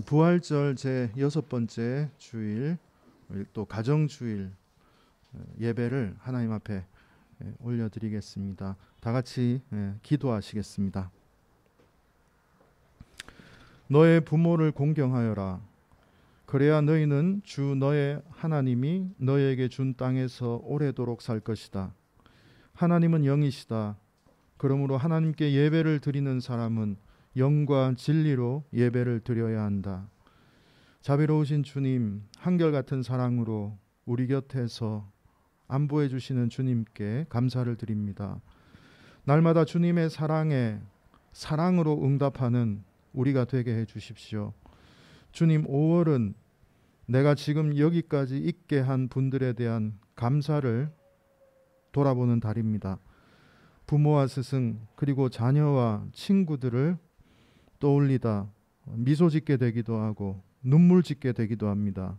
부활절 제 6번째 주일, 또 가정주일 예배를 하나님 앞에 올려드리겠습니다. 다 같이 기도하시겠습니다. 너의 부모를 공경하여라. 그래야 너희는 주 너의 하나님이 너에게 준 땅에서 오래도록 살 것이다. 하나님은 영이시다. 그러므로 하나님께 예배를 드리는 사람은 영과 진리로 예배를 드려야 한다. 자비로우신 주님, 한결같은 사랑으로 우리 곁에서 안보해 주시는 주님께 감사를 드립니다. 날마다 주님의 사랑에 사랑으로 응답하는 우리가 되게 해 주십시오. 주님, 5월은 내가 지금 여기까지 있게 한 분들에 대한 감사를 돌아보는 달입니다. 부모와 스승 그리고 자녀와 친구들을 떠올리다 미소 짓게 되기도 하고 눈물 짓게 되기도 합니다.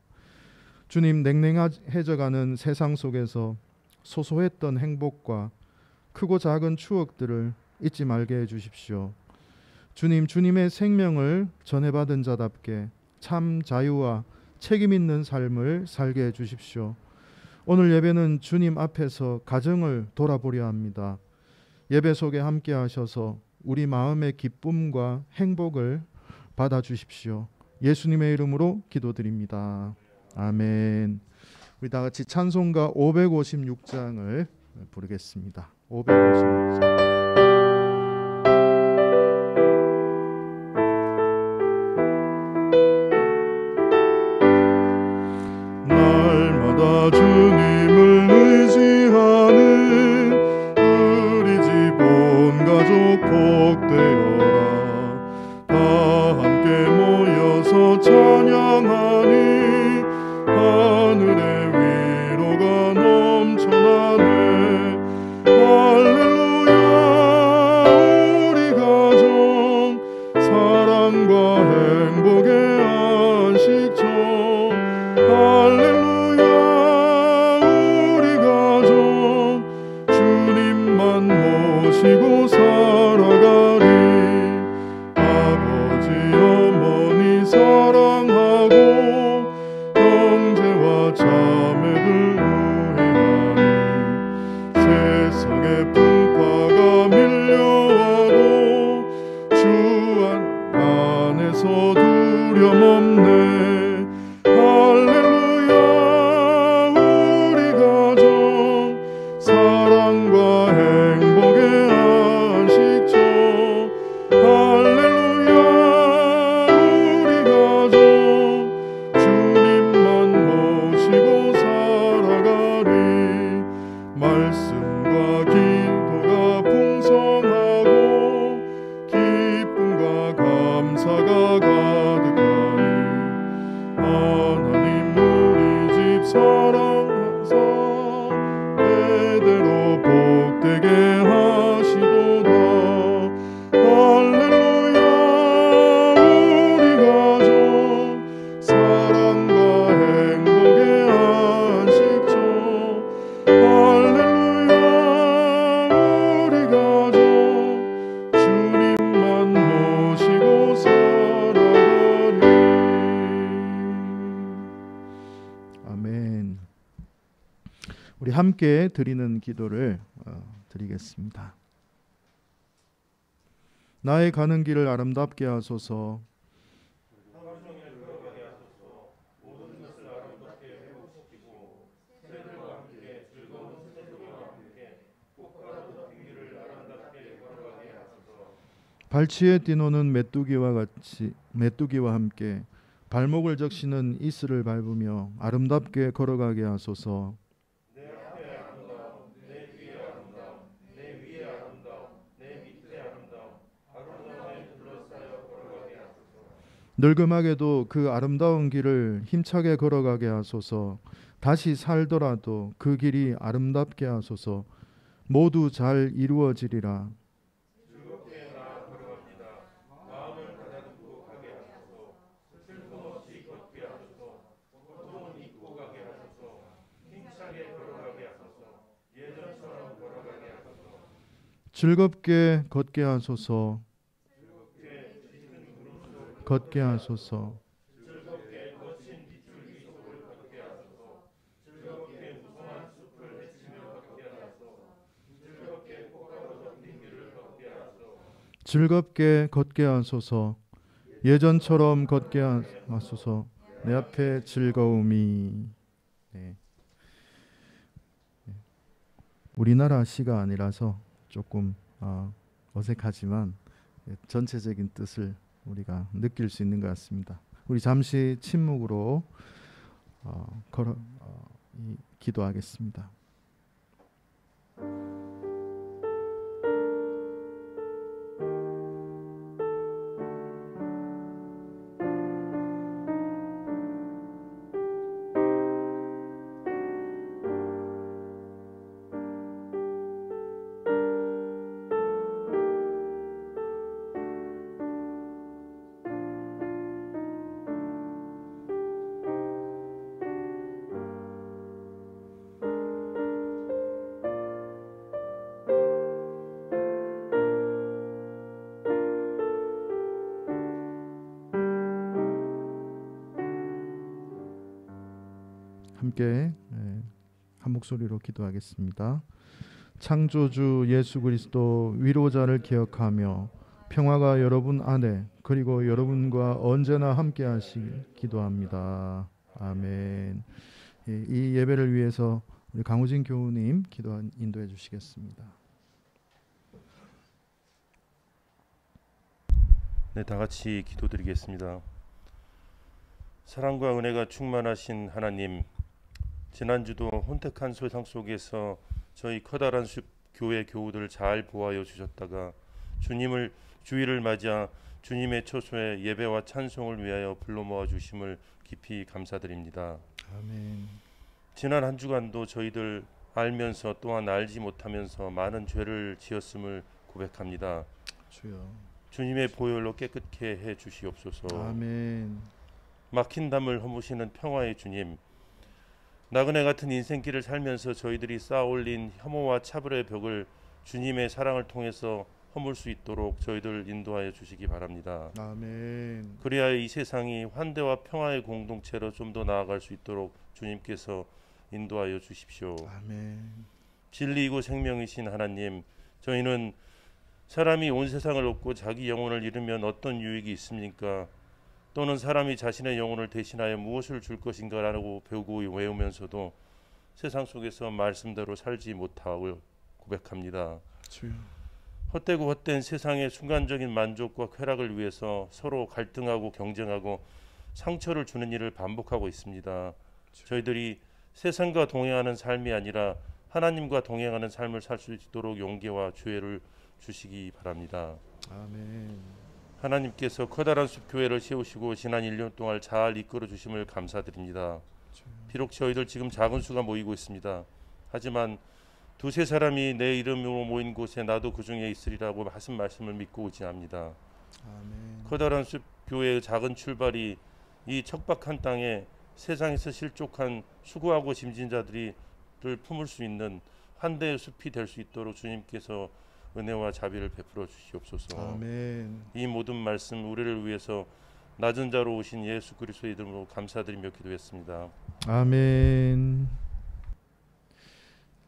주님, 냉랭해져가는 세상 속에서 소소했던 행복과 크고 작은 추억들을 잊지 말게 해주십시오. 주님, 주님의 생명을 전해받은 자답게 참 자유와 책임 있는 삶을 살게 해주십시오. 오늘 예배는 주님 앞에서 가정을 돌아보려 합니다. 예배 속에 함께 하셔서 우리 마음의 기쁨과 행복을 받아주십시오. 예수님의 이름으로 기도드립니다. 아멘. 우리 다 같이 찬송가 556장을 부르겠습니다. 556장. 날마다 주님을 의지하는 우리 집 온 가족 복되어라. 다 함께 모여서 찬양하니 하늘의 위로가 넘쳐나네. 할렐루야. 우리 가정 사랑과 행복의 안식처. 할렐루야. 우리 가정 주님만 모시고 살아가리. 아버지 어머니 사랑하고 형제와 자매들 우애하니. 세상의 풍파가 밀려와도 주 안에서 두려움 없네. 할렐루야. 우리 가정 사랑과 행복의 안식처. 할렐루야. 우리 가정 주님만 모시고 살아가리. 말씀과 기도가 풍성하고 기쁨과 감사가 가득하니. 하나님 우리 집 사랑하사 대대로 복되게 하시도다. 할렐루야. 우리 가정 사랑과 행복의 안식처. 할렐루야. 우리 가정 주님만 모시고 살아가리. 아멘. 우리 함께 드리는 기도를 드리겠습니다. 나의 가는 길을 아름답게 하소서. 발치에 뛰노는 메뚜기와 함께 발목을 적시는 이슬을 밟으며 아름답게 걸어가게 하소서. 내 앞에 아름다움, 내 뒤에 아름다움, 내 위에 아름다움, 내 밑에 아름다움, 아름다움에 둘러싸여 걸어가게 하소서. 늙음하게도 그 아름다운 길을 힘차게 걸어가게 하소서. 다시 살더라도 그 길이 아름답게 하소서. 모두 잘 이루어지리라. 즐겁게 나아 걸어갑니다. 마음을 가다듬고 가게 하소서. 슬픔 없이 걷게 하소서. 고통은 잊고 가게 하소서. 힘차게 걸어가게 하소서. 예전처럼 걸어가게 하소서. 즐겁게 걷게 하소서. 걷게 하소서. 즐겁게 걷게 하소서. 예전처럼 걷게 하소서. 내 앞에 즐거움이. 네. 우리나라 시가 아니라서 조금 어색하지만 전체적인 뜻을 우리가 느낄 수 있는 것 같습니다. 우리 잠시 침묵으로 기도하겠습니다. 함께 한 목소리로 기도하겠습니다. 창조주 예수 그리스도 위로자를 기억하며 평화가 여러분 안에 그리고 여러분과 언제나 함께 하시길 기도합니다. 아멘. 이 예배를 위해서 우리 강우진 교우님 기도 인도해 주시겠습니다. 네, 다 같이 기도드리겠습니다. 사랑과 은혜가 충만하신 하나님, 지난주도 혼택한 세상 속에서 저희 커다란 숲 교회 교우들 잘 보호하여 주셨다가 주일을 맞아 주님의 처소에 예배와 찬송을 위하여 불러 모아 주심을 깊이 감사드립니다. 아멘. 지난 한 주간도 저희들 알면서 또한 알지 못하면서 많은 죄를 지었음을 고백합니다. 주여. 주님의 보혈로 깨끗게 해 주시옵소서. 아멘. 막힌 담을 허무시는 평화의 주님, 나그네 같은 인생길을 살면서 저희들이 쌓아올린 혐오와 차별의 벽을 주님의 사랑을 통해서 허물 수 있도록 저희들 인도하여 주시기 바랍니다. 아멘. 그리하여 이 세상이 환대와 평화의 공동체로 좀 더 나아갈 수 있도록 주님께서 인도하여 주십시오. 아멘. 진리이고 생명이신 하나님, 저희는 사람이 온 세상을 얻고 자기 영혼을 잃으면 어떤 유익이 있습니까? 또는 사람이 자신의 영혼을 대신하여 무엇을 줄 것인가라고 배우고 외우면서도 세상 속에서 말씀대로 살지 못하고 고백합니다. 주여. 헛되고 헛된 세상의 순간적인 만족과 쾌락을 위해서 서로 갈등하고 경쟁하고 상처를 주는 일을 반복하고 있습니다. 저희들이 세상과 동행하는 삶이 아니라 하나님과 동행하는 삶을 살 수 있도록 용기와 지혜를 주시기 바랍니다. 아멘. 하나님께서 커다란 숲교회를 세우시고 지난 1년 동안 잘 이끌어 주심을 감사드립니다. 비록 저희들 지금 작은 수가 모이고 있습니다. 하지만 두세 사람이 내 이름으로 모인 곳에 나도 그 중에 있으리라고 하신 말씀을 믿고 의지합니다. 아멘. 커다란 숲교회의 작은 출발이 이 척박한 땅에 세상에서 실족한 수고하고 짐진 자들을 품을 수 있는 환대의 숲이 될 수 있도록 주님께서 은혜와 자비를 베풀어 주시옵소서. 아멘. 이 모든 말씀 우리를 위해서 낮은 자로 오신 예수 그리스도의 이름으로 감사드리며 기도했습니다. 아멘.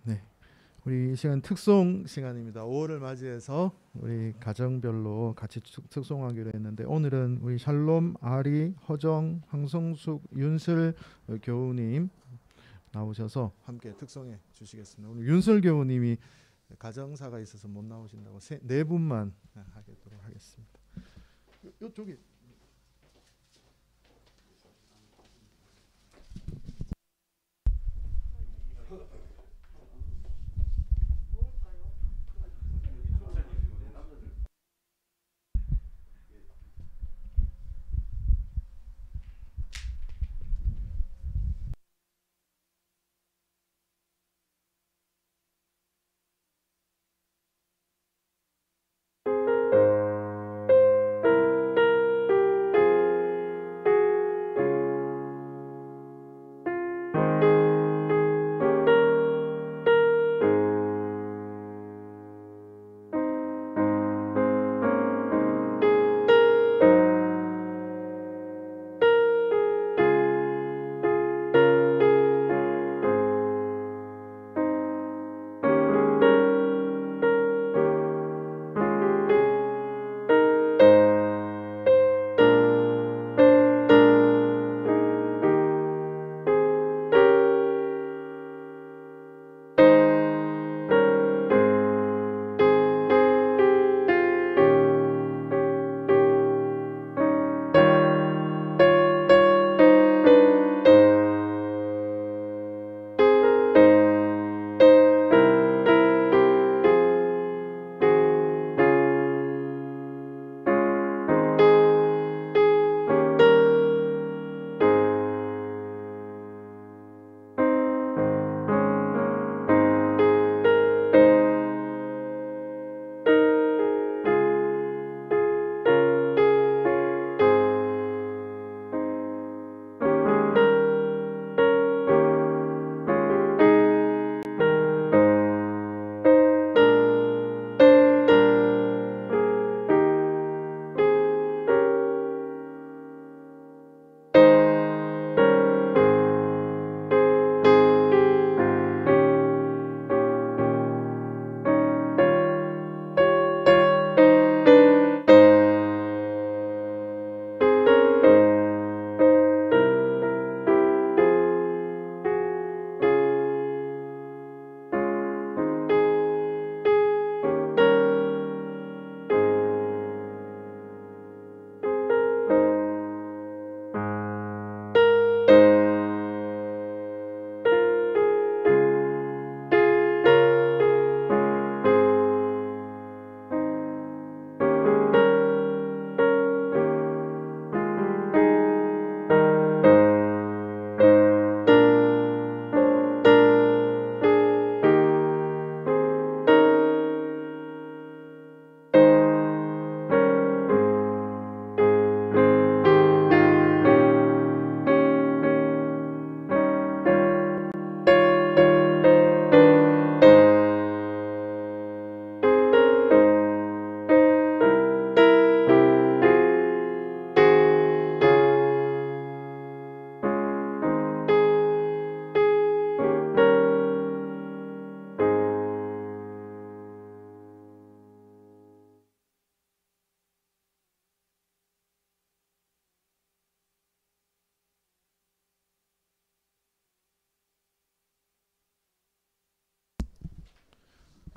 네, 우리 이 시간 특송 시간입니다. 5월을 맞이해서 우리 가정별로 같이 특송하기로 했는데 오늘은 우리 샬롬, 아리, 허정, 황성숙, 윤슬 교우님 나오셔서 함께 특송해 주시겠습니다. 오늘 윤슬 교우님이 가정사가 있어서 못 나오신다고 네 분만 하도록 하겠습니다. 이쪽이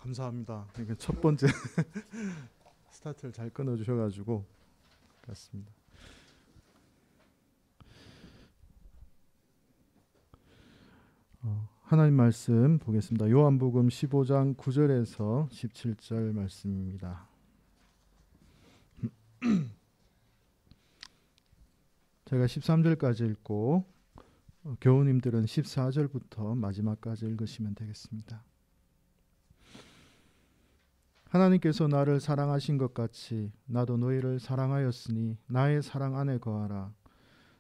감사합니다. 이게 첫 번째 스타트를 잘 끊어 주셔가지고 그렇습니다. 하나님 말씀 보겠습니다. 요한복음 15장 9절에서 17절 말씀입니다. 제가 13절까지 읽고 교우님들은 14절부터 마지막까지 읽으시면 되겠습니다. 하나님께서 나를 사랑하신 것 같이 나도 너희를 사랑하였으니 나의 사랑 안에 거하라.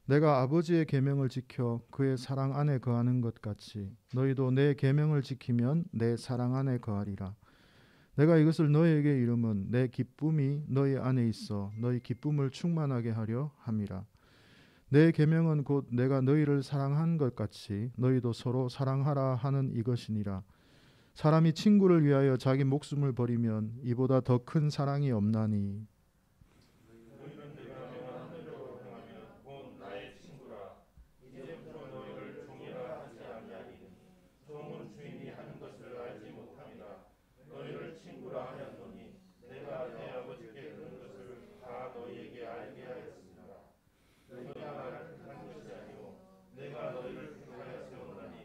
내가 아버지의 계명을 지켜 그의 사랑 안에 거하는 것 같이 너희도 내 계명을 지키면 내 사랑 안에 거하리라. 내가 이것을 너희에게 이름은 내 기쁨이 너희 안에 있어 너희 기쁨을 충만하게 하려 함이라. 내 계명은 곧 내가 너희를 사랑한 것 같이 너희도 서로 사랑하라 하는 이것이니라. 사람이 친구를 위하여 자기 목숨을 버리면 이보다 더 큰 사랑이 없나니. 너희는 내가 명하는 대로 행하면 곧 나의 친구라. 이제부터 너희를 종이라 하지 아니하리니 종은 주인이 하는 것을 알지 못함이라. 너희를 친구라 하였노니 내가 내 아버지께 들은 것을 다 너희에게 알게 하였습니다. 너희가 나를 택한 것이 아니오 내가 너희를 택하여 세웠나니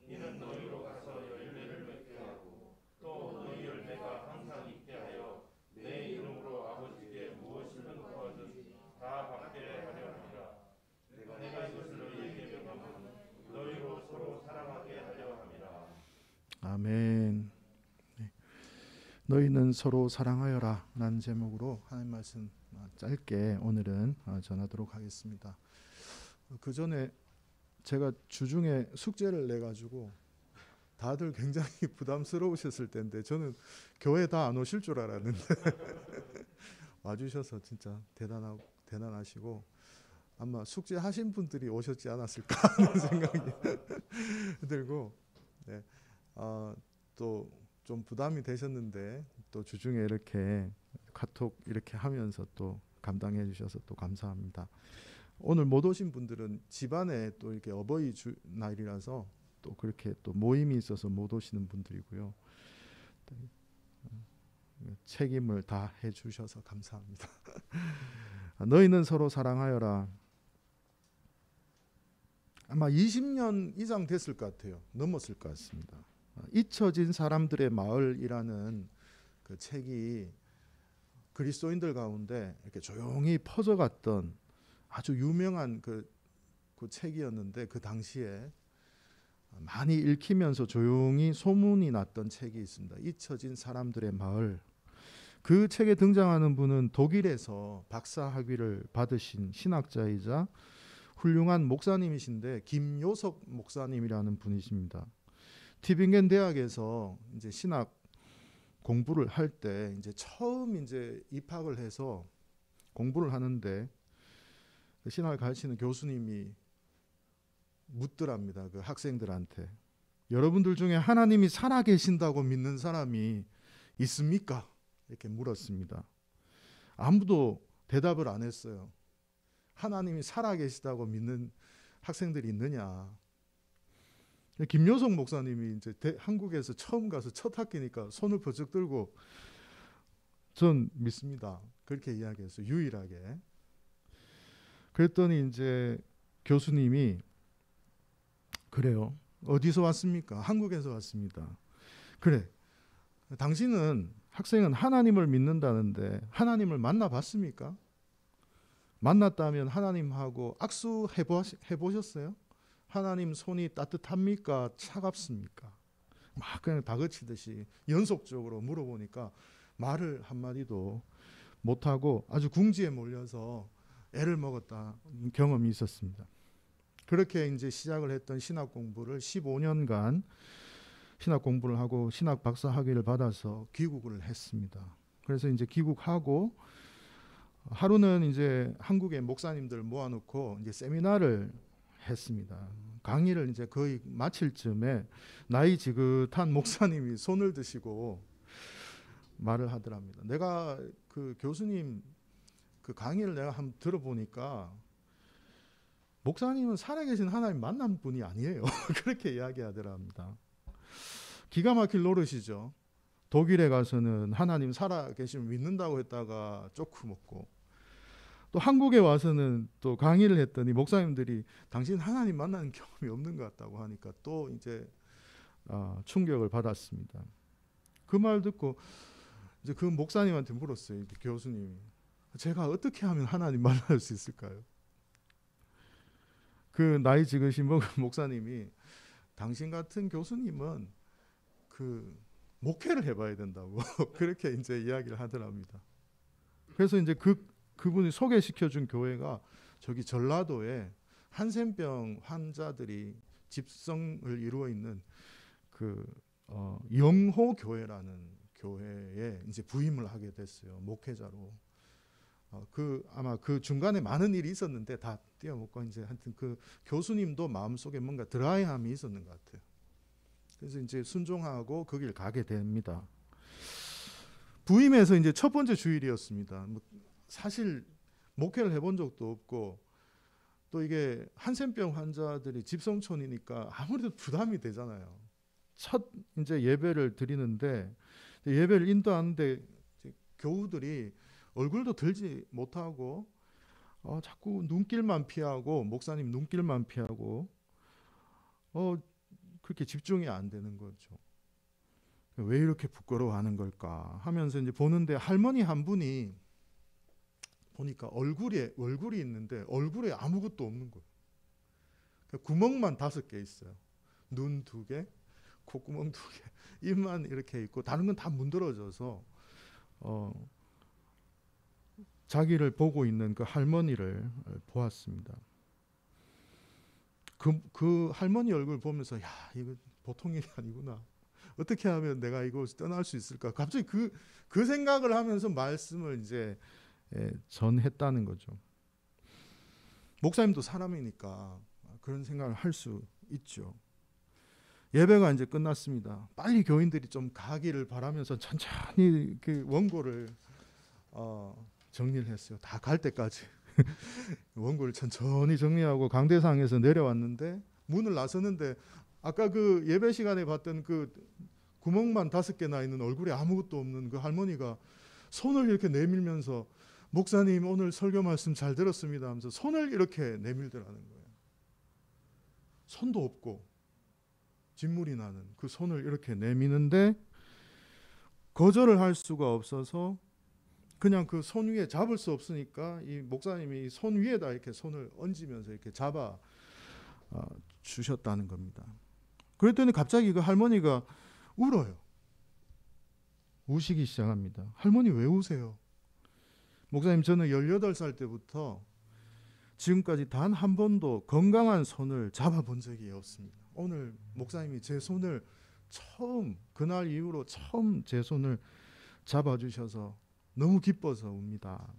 이는 너희로 가서 열매를 맺게 하고 또 너희 열매가 항상 있게 하여 내 이름으로 아버지께 무엇이든 구하든 다 받게 하려 함이라. 내가 이것을 너희에게 명함은 너희로 서로 사랑하게 하려 함이라. 아멘. 네. 너희는 서로 사랑하여라 라는 제목으로 하나님 말씀 짧게 오늘은 전하도록 하겠습니다. 그 전에 제가 주중에 숙제를 내가지고 다들 굉장히 부담스러우셨을 텐데 저는 교회 다 안 오실 줄 알았는데 와주셔서 진짜 대단하시고 아마 숙제하신 분들이 오셨지 않았을까 하는 생각이 들고 네. 또 좀 부담이 되셨는데 또 주중에 이렇게 카톡 이렇게 하면서 또 감당해 주셔서 또 감사합니다. 오늘 못 오신 분들은 집안에 또 이렇게 어버이 날이라서 또 그렇게 또 모임이 있어서 못 오시는 분들이고요. 책임을 다 해주셔서 감사합니다. 너희는 서로 사랑하여라. 아마 20년 이상 됐을 것 같아요. 넘었을 것 같습니다. 잊혀진 사람들의 마을이라는 그 책이 그리스도인들 가운데 이렇게 조용히 퍼져갔던 아주 유명한 그 책이었는데 그 당시에 많이 읽히면서 조용히 소문이 났던 책이 있습니다. 잊혀진 사람들의 마을. 그 책에 등장하는 분은 독일에서 박사 학위를 받으신 신학자이자 훌륭한 목사님이신데 김요석 목사님이라는 분이십니다. 티빙겐 대학에서 이제 신학 공부를 할 때 이제 처음 이제 입학을 해서 공부를 하는데 신학을 가르치는 교수님이 묻더랍니다. 그 학생들한테 여러분들 중에 하나님이 살아계신다고 믿는 사람이 있습니까? 이렇게 물었습니다. 아무도 대답을 안 했어요. 하나님이 살아계시다고 믿는 학생들이 있느냐? 김요석 목사님이 이제 한국에서 처음 가서 첫 학기니까 손을 번쩍 들고 전 믿습니다. 그렇게 이야기했어요. 유일하게. 그랬더니 이제 교수님이 그래요. 어디서 왔습니까? 한국에서 왔습니다. 그래. 당신은 학생은 하나님을 믿는다는데 하나님을 만나봤습니까? 만났다면 하나님하고 악수해보셨어요? 하나님 손이 따뜻합니까? 차갑습니까? 막 그냥 다그치듯이 연속적으로 물어보니까 말을 한마디도 못하고 아주 궁지에 몰려서 애를 먹었다 경험이 있었습니다. 그렇게 이제 시작을 했던 신학 공부를 15년간 신학 공부를 하고 신학 박사 학위를 받아서 귀국을 했습니다. 그래서 이제 귀국하고 하루는 이제 한국의 목사님들 모아놓고 이제 세미나를 했습니다. 강의를 이제 거의 마칠 쯤에 나이 지긋한 목사님이 손을 드시고 말을 하더랍니다. 내가 그 교수님 그 강의를 내가 한번 들어보니까 목사님은 살아계신 하나님 만난 분이 아니에요. 그렇게 이야기하더랍니다. 기가 막힐 노릇이죠. 독일에 가서는 하나님 살아 계시면 믿는다고 했다가 쪼크 먹고, 또 한국에 와서는 또 강의를 했더니 목사님들이 당신 하나님 만나는 경험이 없는 것 같다고 하니까 또 이제 충격을 받았습니다. 그 말 듣고 이제 그 목사님한테 물었어요. 교수님이 제가 어떻게 하면 하나님 만날 수 있을까요? 그 나이 지으신 목사님이 당신 같은 교수님은 그 목회를 해봐야 된다고 그렇게 이제 이야기를 하더랍니다. 그래서 이제 그분이 소개시켜준 교회가 저기 전라도에 한센병 환자들이 집성을 이루어 있는 그 영호 교회라는 교회에 이제 부임을 하게 됐어요. 목회자로. 아마 그 중간에 많은 일이 있었는데 다 띄어먹고 이제 하여튼 그 교수님도 마음속에 뭔가 드라이함이 있었는 것 같아요. 그래서 이제 순종하고 거길 가게 됩니다. 부임해서 이제 첫 번째 주일이었습니다. 사실 목회를 해본 적도 없고 또 이게 한센병 환자들이 집성촌이니까 아무래도 부담이 되잖아요. 첫 이제 예배를 드리는데 예배를 인도하는데 교우들이 얼굴도 들지 못하고 자꾸 눈길만 피하고 목사님 눈길만 피하고 그렇게 집중이 안 되는 거죠. 왜 이렇게 부끄러워하는 걸까 하면서 이제 보는데 할머니 한 분이 보니까 얼굴이 있는데 얼굴에 아무것도 없는 거예요. 구멍만 5개 있어요. 눈 2개, 콧구멍 2개, 입만 이렇게 있고 다른 건 다 문드러져서 자기를 보고 있는 그 할머니를 보았습니다. 그 할머니 얼굴 보면서 야 이거 보통 일이 아니구나. 어떻게 하면 내가 이곳을 떠날 수 있을까? 갑자기 그 생각을 하면서 말씀을 이제 전했다는 거죠. 목사님도 사람이니까 그런 생각을 할 수 있죠. 예배가 이제 끝났습니다. 빨리 교인들이 좀 가기를 바라면서 천천히 그 원고를 정리를 했어요. 다 갈 때까지 원고를 천천히 정리하고 강대상에서 내려왔는데 문을 나서는데 아까 그 예배 시간에 봤던 그 구멍만 5개 나 있는 얼굴에 아무것도 없는 그 할머니가 손을 이렇게 내밀면서 목사님 오늘 설교 말씀 잘 들었습니다 하면서 손을 이렇게 내밀더라는 거예요. 손도 없고 진물이 나는 그 손을 이렇게 내미는데 거절을 할 수가 없어서 그냥 그 손 위에 잡을 수 없으니까 이 목사님이 손 위에다 이렇게 손을 얹으면서 이렇게 잡아 주셨다는 겁니다. 그랬더니 갑자기 그 할머니가 울어요. 우시기 시작합니다. 할머니 왜 우세요? 목사님 저는 18살 때부터 지금까지 단 한 번도 건강한 손을 잡아본 적이 없습니다. 오늘 목사님이 제 손을 그날 이후로 처음 제 손을 잡아주셔서 너무 기뻐서 웁니다.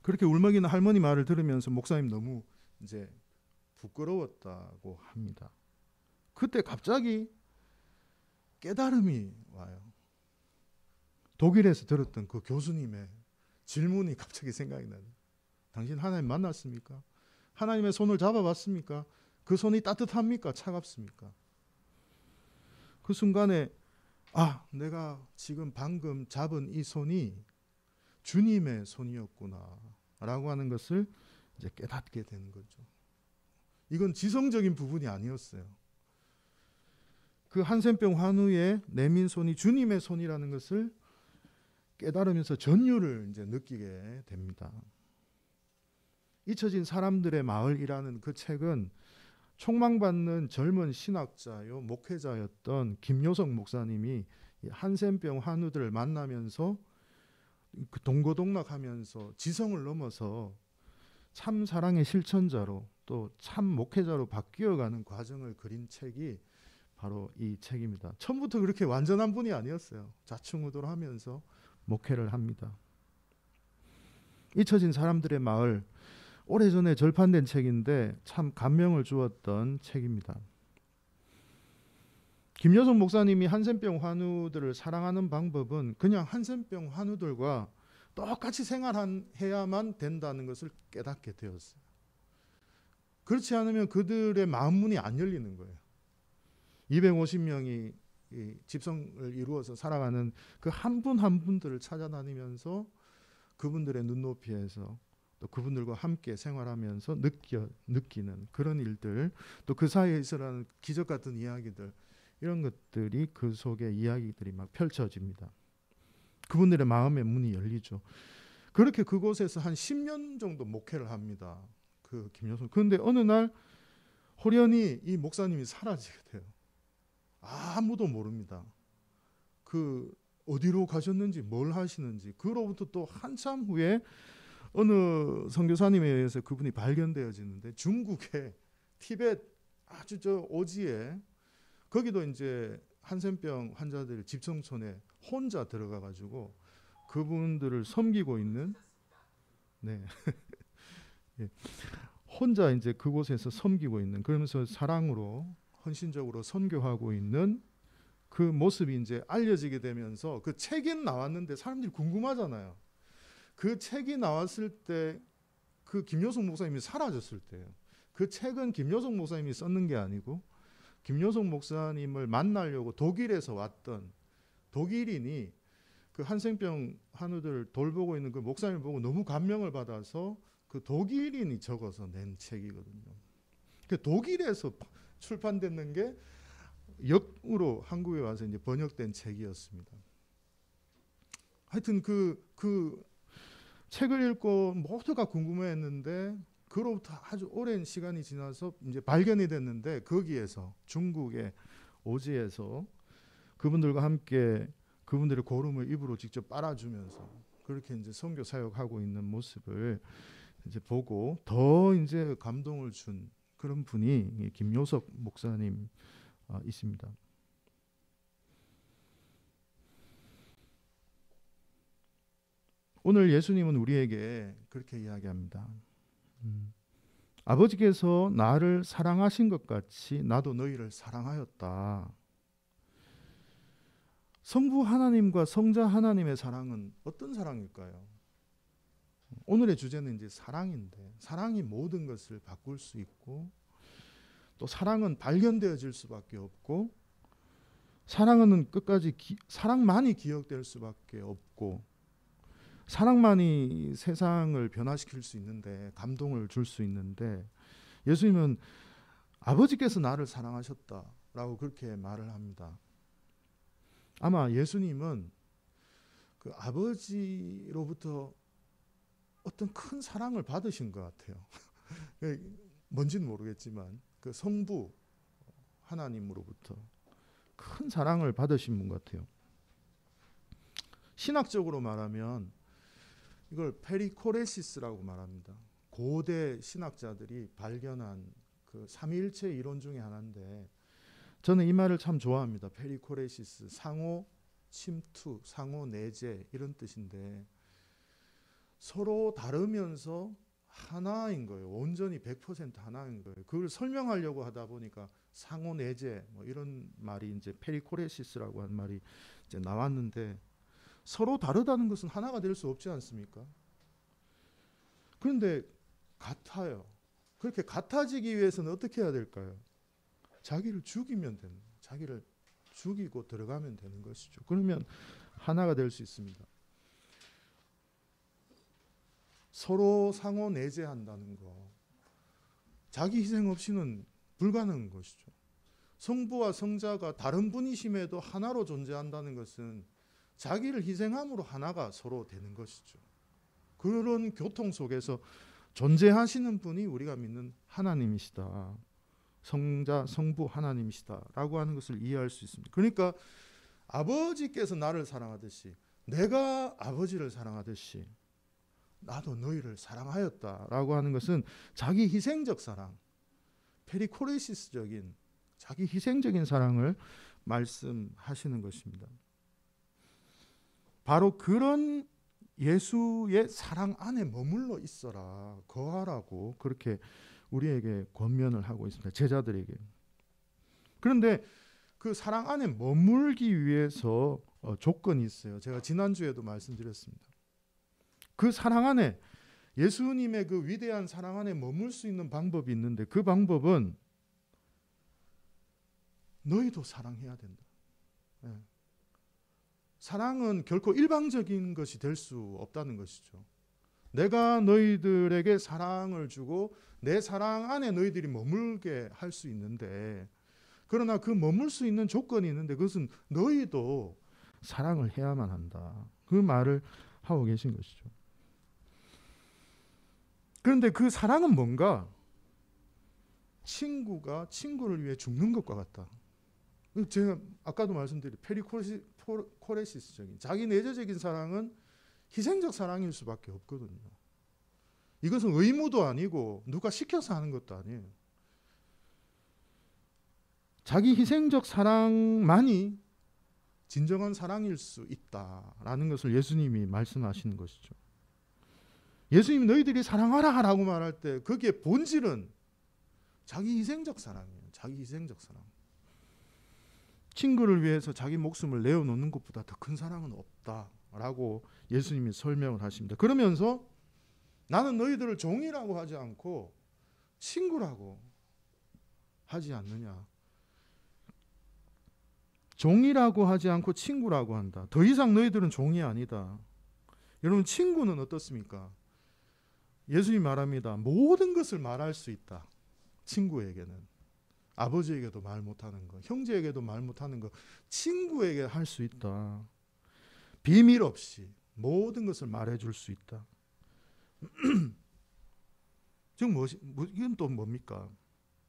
그렇게 울먹이는 할머니 말을 들으면서 목사님 너무 이제 부끄러웠다고 합니다. 그때 갑자기 깨달음이 와요. 독일에서 들었던 그 교수님의 질문이 갑자기 생각이 나요. 당신 하나님 만났습니까? 하나님의 손을 잡아봤습니까? 그 손이 따뜻합니까? 차갑습니까? 그 순간에 내가 지금 방금 잡은 이 손이 주님의 손이었구나 라고 하는 것을 이제 깨닫게 되는 거죠. 이건 지성적인 부분이 아니었어요. 그 한센병 환우의 내민 손이 주님의 손이라는 것을 깨달으면서 전율을 이제 느끼게 됩니다. 잊혀진 사람들의 마을이라는 그 책은 촉망받는 젊은 신학자요 목회자였던 김요성 목사님이 한센병 환우들을 만나면서 그 동고동락하면서 지성을 넘어서 참 사랑의 실천자로 또 참 목회자로 바뀌어가는 과정을 그린 책이 바로 이 책입니다. 처음부터 그렇게 완전한 분이 아니었어요. 좌충우돌하면서 목회를 합니다. 잊혀진 사람들의 마을, 오래전에 절판된 책인데 참 감명을 주었던 책입니다. 김여성 목사님이 한센병 환우들을 사랑하는 방법은 그냥 한센병 환우들과 똑같이 생활해야만 된다는 것을 깨닫게 되었어요. 그렇지 않으면 그들의 마음 문이 안 열리는 거예요. 250명이 이 집성을 이루어서 살아가는 그 한 분 한 분들을 찾아다니면서 그분들의 눈높이에서 또 그분들과 함께 생활하면서 느끼는 그런 일들, 또 그 사이에 있어라는 기적 같은 이야기들, 이런 것들이 그 속에 이야기들이 막 펼쳐집니다. 그분들의 마음의 문이 열리죠. 그렇게 그곳에서 한 10년 정도 목회를 합니다. 그 김여성. 그런데 어느 날 호련히 이 목사님이 사라지게 돼요. 아무도 모릅니다. 그 어디로 가셨는지 뭘 하시는지. 그로부터 또 한참 후에 어느 선교사님에 의해서 그분이 발견되어지는데 중국의 티벳 아주 저 오지에 거기도 이제 한센병 환자들 집성촌에 혼자 들어가 가지고 그분들을 섬기고 있는 네. 예. 혼자 이제 그곳에서 섬기고 있는, 그러면서 사랑으로 헌신적으로 선교하고 있는 그 모습이 이제 알려지게 되면서 그 책이 나왔는데 사람들이 궁금하잖아요. 그 책이 나왔을 때 그 김여성 목사님이 사라졌을 때예요. 그 책은 김여성 목사님이 썼는 게 아니고 김여성 목사님을 만나려고 독일에서 왔던 독일인이 그 한센병 환우들 돌보고 있는 그 목사님을 보고 너무 감명을 받아서 그 독일인이 적어서 낸 책이거든요. 그 독일에서 출판됐는 게 역으로 한국에 와서 이제 번역된 책이었습니다. 하여튼 그 책을 읽고 모두가 궁금해했는데 그로부터 아주 오랜 시간이 지나서 이제 발견이 됐는데 거기에서 중국의 오지에서 그분들과 함께 그분들의 고름을 입으로 직접 빨아주면서 그렇게 이제 선교 사역하고 있는 모습을 이제 보고 더 이제 감동을 준 그런 분이 김요석 목사님 있습니다. 오늘 예수님은 우리에게 그렇게 이야기합니다. 아버지께서 나를 사랑하신 것 같이 나도 너희를 사랑하였다. 성부 하나님과 성자 하나님의 사랑은 어떤 사랑일까요? 오늘의 주제는 이제 사랑인데, 사랑이 모든 것을 바꿀 수 있고 또 사랑은 발견되어질 수밖에 없고 사랑은 끝까지 사랑만이 기억될 수밖에 없고 사랑만이 세상을 변화시킬 수 있는데, 감동을 줄 수 있는데, 예수님은 아버지께서 나를 사랑하셨다라고 그렇게 말을 합니다. 아마 예수님은 그 아버지로부터 어떤 큰 사랑을 받으신 것 같아요. 뭔지는 모르겠지만 그 성부 하나님으로부터 큰 사랑을 받으신 분 같아요. 신학적으로 말하면 이걸 페리코레시스라고 말합니다. 고대 신학자들이 발견한 그 삼위일체 이론 중에 하나인데 저는 이 말을 참 좋아합니다. 페리코레시스, 상호 침투, 상호 내재 이런 뜻인데 서로 다르면서 하나인 거예요. 온전히 100% 하나인 거예요. 그걸 설명하려고 하다 보니까 상호 내재 뭐 이런 말이 이제 페리코레시스라고 하는 말이 이제 나왔는데 서로 다르다는 것은 하나가 될 수 없지 않습니까? 그런데 같아요. 그렇게 같아지기 위해서는 어떻게 해야 될까요? 자기를 죽이면 되는 거예요. 자기를 죽이고 들어가면 되는 것이죠. 그러면 하나가 될 수 있습니다. 서로 상호 내재한다는 거, 자기 희생 없이는 불가능한 것이죠. 성부와 성자가 다른 분이심에도 하나로 존재한다는 것은 자기를 희생함으로 하나가 서로 되는 것이죠. 그런 교통 속에서 존재하시는 분이 우리가 믿는 하나님이시다. 성자, 성부 하나님이시다라고 하는 것을 이해할 수 있습니다. 그러니까 아버지께서 나를 사랑하듯이 내가 아버지를 사랑하듯이 나도 너희를 사랑하였다라고 하는 것은 자기 희생적 사랑, 페리코레시스적인 자기 희생적인 사랑을 말씀하시는 것입니다. 바로 그런 예수의 사랑 안에 머물러 있어라, 거하라고 그렇게 우리에게 권면을 하고 있습니다. 제자들에게. 그런데 그 사랑 안에 머물기 위해서 조건이 있어요. 제가 지난주에도 말씀드렸습니다. 그 사랑 안에, 예수님의 그 위대한 사랑 안에 머물 수 있는 방법이 있는데 그 방법은 너희도 사랑해야 된다. 예. 사랑은 결코 일방적인 것이 될 수 없다는 것이죠. 내가 너희들에게 사랑을 주고 내 사랑 안에 너희들이 머물게 할 수 있는데, 그러나 그 머물 수 있는 조건이 있는데 그것은 너희도 사랑을 해야만 한다. 그 말을 하고 계신 것이죠. 그런데 그 사랑은 뭔가? 친구가 친구를 위해 죽는 것과 같다. 제가 아까도 말씀드린 페리코레시스적인 자기 내재적인 사랑은 희생적 사랑일 수밖에 없거든요. 이것은 의무도 아니고 누가 시켜서 하는 것도 아니에요. 자기 희생적 사랑만이 진정한 사랑일 수 있다라는 것을 예수님이 말씀하시는 것이죠. 예수님이 너희들이 사랑하라 라고 말할 때 거기에 본질은 자기 희생적 사랑이에요. 자기 희생적 사랑. 친구를 위해서 자기 목숨을 내어놓는 것보다 더 큰 사랑은 없다라고 예수님이 설명을 하십니다. 그러면서 나는 너희들을 종이라고 하지 않고 친구라고 하지 않느냐. 종이라고 하지 않고 친구라고 한다. 더 이상 너희들은 종이 아니다. 여러분, 친구는 어떻습니까? 예수님이 말합니다. 모든 것을 말할 수 있다. 친구에게는. 아버지에게도 말 못하는 거, 형제에게도 말 못하는 거 친구에게 할 수 있다. 비밀 없이 모든 것을 말해줄 수 있다. 지금 이건 또 뭡니까?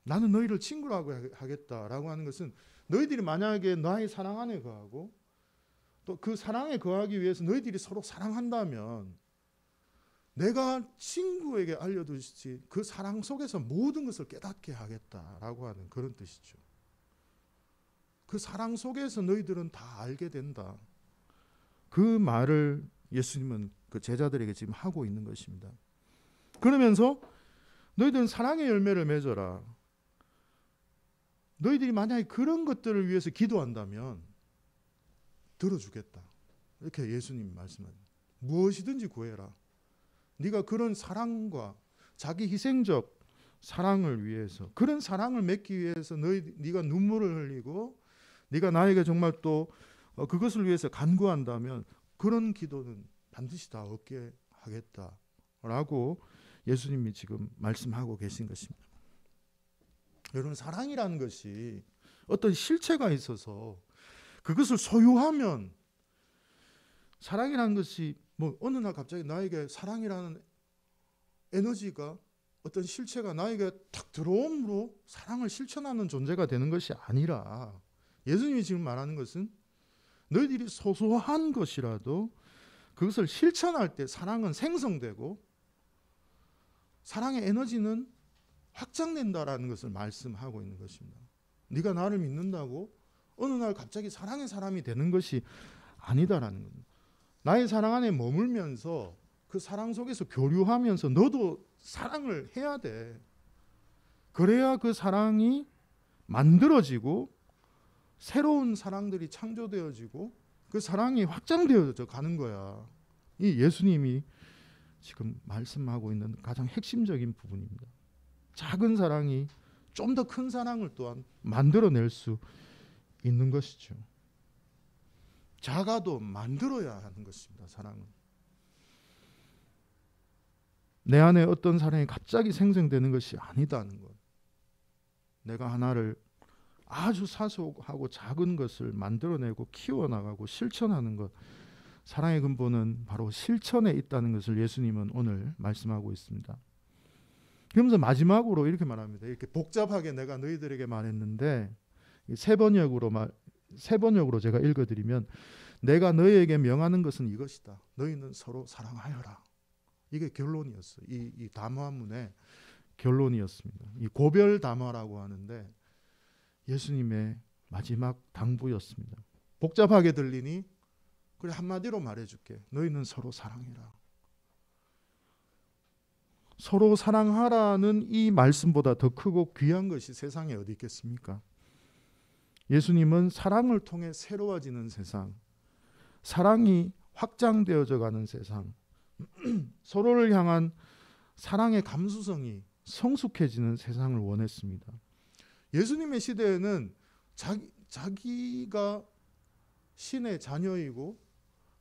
나는 너희를 친구라고 하겠다라고 하는 것은 너희들이 만약에 나의 사랑 안에 거하고 또 그 사랑에 거하기 위해서 너희들이 서로 사랑한다면 내가 친구에게 알려두듯이 그 사랑 속에서 모든 것을 깨닫게 하겠다라고 하는 그런 뜻이죠. 그 사랑 속에서 너희들은 다 알게 된다. 그 말을 예수님은 그 제자들에게 지금 하고 있는 것입니다. 그러면서 너희들은 사랑의 열매를 맺어라. 너희들이 만약에 그런 것들을 위해서 기도한다면 들어주겠다. 이렇게 예수님이 말씀합니다. 무엇이든지 구해라. 네가 그런 사랑과 자기 희생적 사랑을 위해서, 그런 사랑을 맺기 위해서 네가 눈물을 흘리고 네가 나에게 정말 또 그것을 위해서 간구한다면 그런 기도는 반드시 다 얻게 하겠다라고 예수님이 지금 말씀하고 계신 것입니다. 여러분, 사랑이라는 것이 어떤 실체가 있어서 그것을 소유하면, 사랑이라는 것이 뭐 어느 날 갑자기 나에게 사랑이라는 에너지가, 어떤 실체가 나에게 탁 들어옴으로 사랑을 실천하는 존재가 되는 것이 아니라, 예수님이 지금 말하는 것은 너희들이 소소한 것이라도 그것을 실천할 때 사랑은 생성되고 사랑의 에너지는 확장된다라는 것을 말씀하고 있는 것입니다. 네가 나를 믿는다고 어느 날 갑자기 사랑의 사람이 되는 것이 아니다라는 겁니다. 나의 사랑 안에 머물면서 그 사랑 속에서 교류하면서 너도 사랑을 해야 돼. 그래야 그 사랑이 만들어지고 새로운 사랑들이 창조되어지고 그 사랑이 확장되어져 가는 거야. 이 예수님이 지금 말씀하고 있는 가장 핵심적인 부분입니다. 작은 사랑이 좀 더 큰 사랑을 또한 만들어낼 수 있는 것이죠. 작아도 만들어야 하는 것입니다. 사랑은. 내 안에 어떤 사랑이 갑자기 생성되는 것이 아니다는 것. 내가 하나를 아주 사소하고 작은 것을 만들어내고 키워나가고 실천하는 것. 사랑의 근본은 바로 실천에 있다는 것을 예수님은 오늘 말씀하고 있습니다. 그러면서 마지막으로 이렇게 말합니다. 이렇게 복잡하게 내가 너희들에게 말했는데 세 번역으로 제가 읽어드리면, 내가 너희에게 명하는 것은 이것이다. 너희는 서로 사랑하여라. 이게 결론이었어요. 이 담화문의 결론이었습니다. 이 고별 담화라고 하는데 예수님의 마지막 당부였습니다. 복잡하게 들리니 그래, 한마디로 말해줄게. 너희는 서로 사랑해라. 서로 사랑하라는 이 말씀보다 더 크고 귀한 것이 세상에 어디 있겠습니까? 예수님은 사랑을 통해 새로워지는 세상, 사랑이 확장되어져 가는 세상, 서로를 향한 사랑의 감수성이 성숙해지는 세상을 원했습니다. 예수님의 시대에는 자기가 신의 자녀이고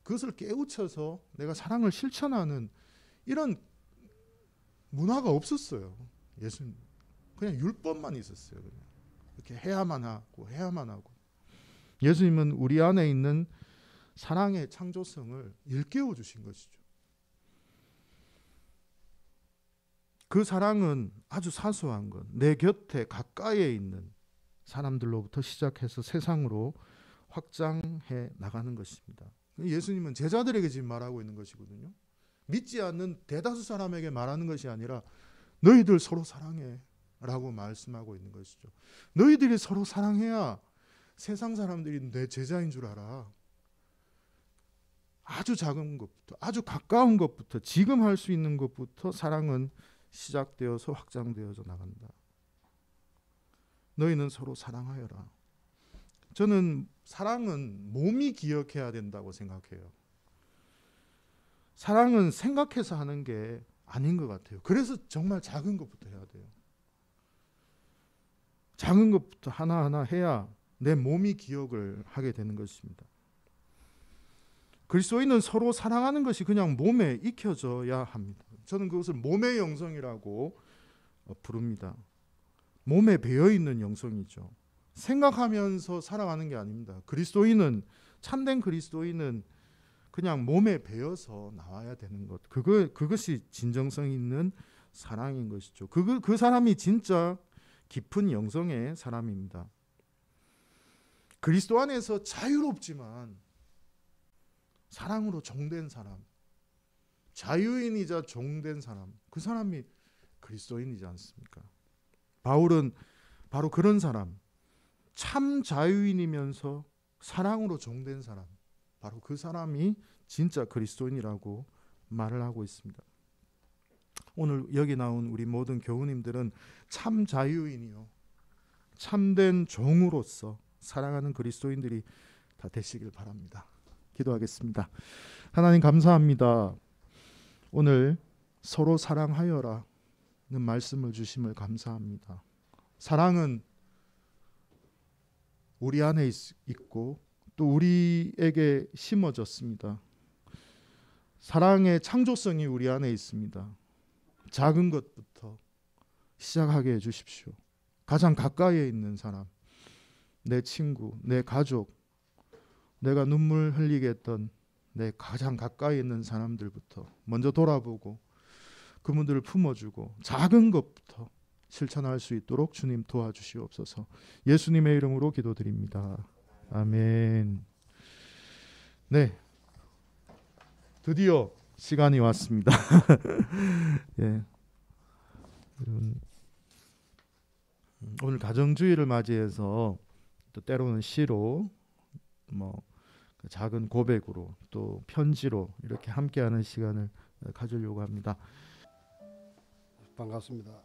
그것을 깨우쳐서 내가 사랑을 실천하는 이런 문화가 없었어요. 예수님 그냥 율법만 있었어요. 그냥 이렇게 해야만 하고 해야만 하고. 예수님은 우리 안에 있는 사랑의 창조성을 일깨워 주신 것이죠. 그 사랑은 아주 사소한 것, 내 곁에 가까이에 있는 사람들로부터 시작해서 세상으로 확장해 나가는 것입니다. 예수님은 제자들에게 지금 말하고 있는 것이거든요. 믿지 않는 대다수 사람에게 말하는 것이 아니라 너희들 서로 사랑해 라고 말씀하고 있는 것이죠. 너희들이 서로 사랑해야 세상 사람들이 내 제자인 줄 알아. 아주 작은 것부터, 아주 가까운 것부터, 지금 할 수 있는 것부터 사랑은 시작되어서 확장되어져 나간다. 너희는 서로 사랑하여라. 저는 사랑은 몸이 기억해야 된다고 생각해요. 사랑은 생각해서 하는 게 아닌 것 같아요. 그래서 정말 작은 것부터 해야 돼요. 작은 것부터 하나하나 해야 내 몸이 기억을 하게 되는 것입니다. 그리스도인은 서로 사랑하는 것이 그냥 몸에 익혀져야 합니다. 저는 그것을 몸의 영성이라고 부릅니다. 몸에 배어있는 영성이죠. 생각하면서 살아가는 게 아닙니다. 그리스도인은, 참된 그리스도인은 그냥 몸에 배어서 나와야 되는 것. 그것이 진정성 있는 사랑인 것이죠. 그 사람이 진짜 깊은 영성의 사람입니다. 그리스도 안에서 자유롭지만 사랑으로 종된 사람, 자유인이자 종된 사람, 그 사람이 그리스도인이지 않습니까? 바울은 바로 그런 사람, 참 자유인이면서 사랑으로 종된 사람, 바로 그 사람이 진짜 그리스도인이라고 말을 하고 있습니다. 오늘 여기 나온 우리 모든 교우님들은 참 자유인이요, 참된 종으로서 사랑하는 그리스도인들이 다 되시길 바랍니다. 기도하겠습니다. 하나님 감사합니다. 오늘 서로 사랑하여라는 말씀을 주심을 감사합니다. 사랑은 우리 안에 있고 또 우리에게 심어졌습니다. 사랑의 창조성이 우리 안에 있습니다. 작은 것부터 시작하게 해주십시오. 가장 가까이에 있는 사람, 내 친구, 내 가족, 내가 눈물 흘리게 했던 내 가장 가까이 있는 사람들부터 먼저 돌아보고 그분들을 품어주고 작은 것부터 실천할 수 있도록 주님 도와주시옵소서. 예수님의 이름으로 기도드립니다. 아멘. 네, 드디어 시간이 왔습니다. 예. 오늘 가정주의를 맞이해서 또 때로는 시로 작은 고백으로 또 편지로 이렇게 함께하는 시간을 가지려고 합니다. 반갑습니다.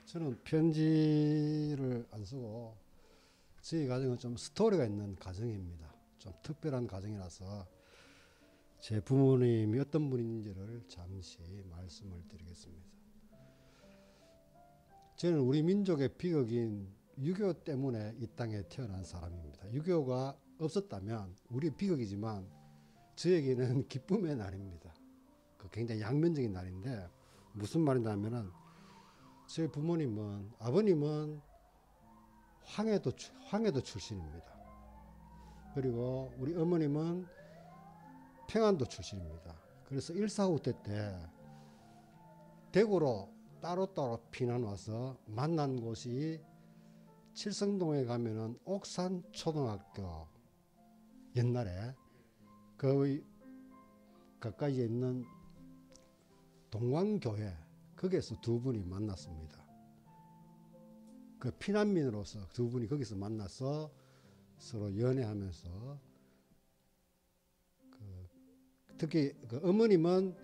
저는 편지를 안 쓰고 저희 가정은 좀 스토리가 있는 가정입니다. 좀 특별한 가정이라서 제 부모님이 어떤 분인지를 잠시 말씀을 드리겠습니다. 저는 우리 민족의 비극인 유교 때문에 이 땅에 태어난 사람입니다. 유교가 없었다면 우리 비극이지만 저에게는 기쁨의 날입니다. 굉장히 양면적인 날인데 무슨 말이냐면은 제 부모님은, 아버님은 황해도 출신입니다. 그리고 우리 어머님은 평안도 출신입니다. 그래서 1.4후 때 대구로 따로따로 피난 와서 만난 곳이 칠성동에 가면은 옥산 초등학교, 옛날에 거의 가까이에 있는 동광교회, 거기에서 두 분이 만났습니다. 그 피난민으로서 두 분이 거기서 만나서 서로 연애하면서 특히 그 어머님은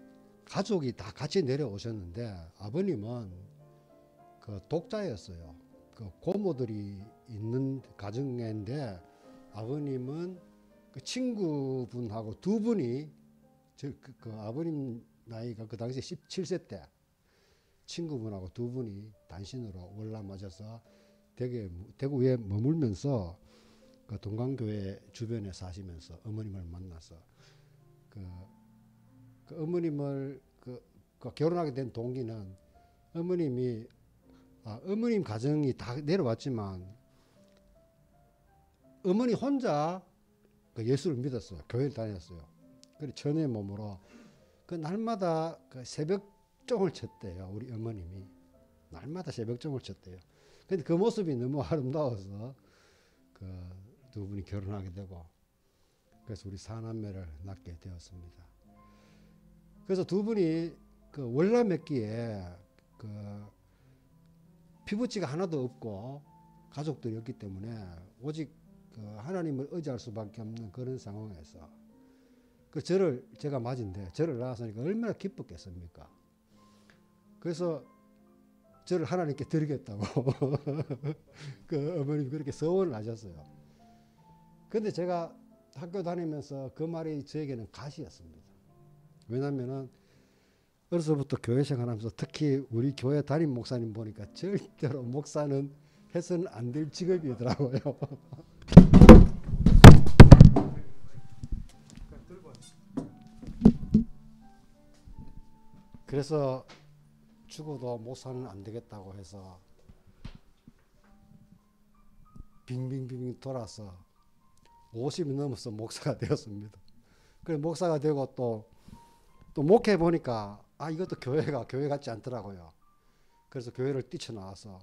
가족이 다 같이 내려오셨는데 아버님은 그 독자였어요. 그 고모들이 있는 가정인데 아버님은 그 친구분하고 두 분이 그 아버님 나이가 그 당시에 17세 때 친구분하고 두 분이 단신으로 월남하셔서 대구에 머물면서 그 동강교회 주변에 사시면서 어머님을 만나서 그 어머님을 그 결혼하게 된 동기는 어머님이 어머님 가정이 다 내려왔지만 어머니 혼자 그 예수를 믿었어요. 교회를 다녔어요. 그리고 전의 몸으로 그 날마다 그 새벽종을 쳤대요. 우리 어머님이 날마다 새벽종을 쳤대요. 근데 그 모습이 너무 아름다워서 그 두 분이 결혼하게 되고 그래서 우리 사남매를 낳게 되었습니다. 그래서 두 분이 그 월남맺기에 그 피부치가 하나도 없고 가족들이 없기 때문에 오직 그 하나님을 의지할 수밖에 없는 그런 상황에서 그 제가 맞은데 저를 낳았으니까 얼마나 기뻤겠습니까? 그래서 저를 하나님께 드리겠다고 그 어머님이 그렇게 서원을 하셨어요. 근데 제가 학교 다니면서 그 말이 저에게는 가시였습니다. 왜냐면은 어려서부터 교회 생활하면서 특히 우리 교회 담임 목사님 보니까 절대로 목사는 해서는 안 될 직업이더라고요. 그래서 죽어도 목사는 안 되겠다고 해서 빙빙빙 돌아서 50이 넘어서 목사가 되었습니다. 그래서 목사가 되고 또 목회 보니까 이것도 교회 같지 않더라고요. 그래서 교회를 뛰쳐나와서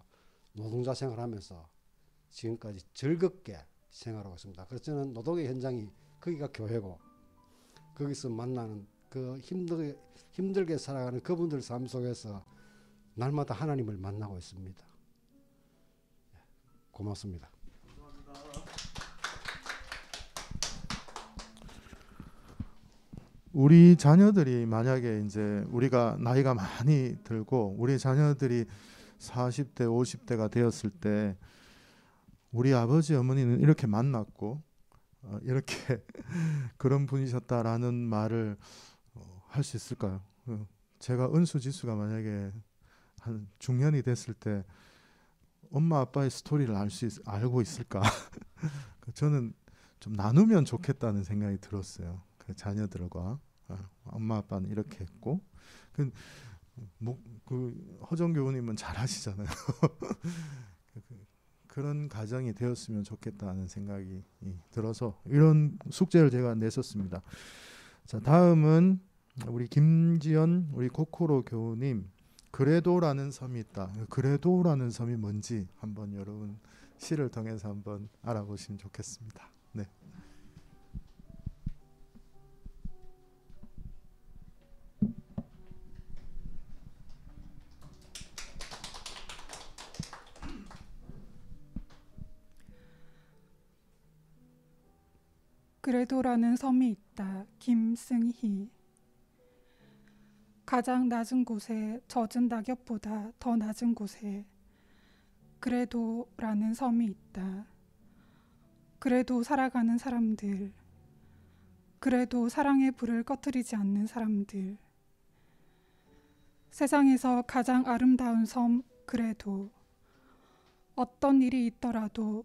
노동자 생활하면서 지금까지 즐겁게 생활하고 있습니다. 그래서 저는 노동의 현장이 거기가 교회고 거기서 만나는 그 힘들게 살아가는 그분들 삶 속에서 날마다 하나님을 만나고 있습니다. 고맙습니다. 우리 자녀들이 만약에 이제 우리가 나이가 많이 들고 우리 자녀들이 40대, 50대가 되었을 때 우리 아버지 어머니는 이렇게 만났고 이렇게 그런 분이셨다라는 말을 할 수 있을까요? 제가 은수지수가 만약에 한 중년이 됐을 때 엄마 아빠의 스토리를 알고 있을까? 저는 좀 나누면 좋겠다는 생각이 들었어요. 그 자녀들과 엄마 아빠는 이렇게 했고 그 허정 교우님은 잘하시잖아요. 그런 가정이 되었으면 좋겠다는 생각이 들어서 이런 숙제를 제가 냈었습니다. 자, 다음은 우리 김지연 우리 코코로 교우님 그래도라는 섬이 있다. 그래도라는 섬이 뭔지 한번 여러분 시를 통해서 한번 알아보시면 좋겠습니다. 네. 그래도라는 섬이 있다. 김승희. 가장 낮은 곳에 젖은 낙엽보다 더 낮은 곳에 그래도라는 섬이 있다. 그래도 살아가는 사람들, 그래도 사랑의 불을 꺼뜨리지 않는 사람들. 세상에서 가장 아름다운 섬, 그래도 어떤 일이 있더라도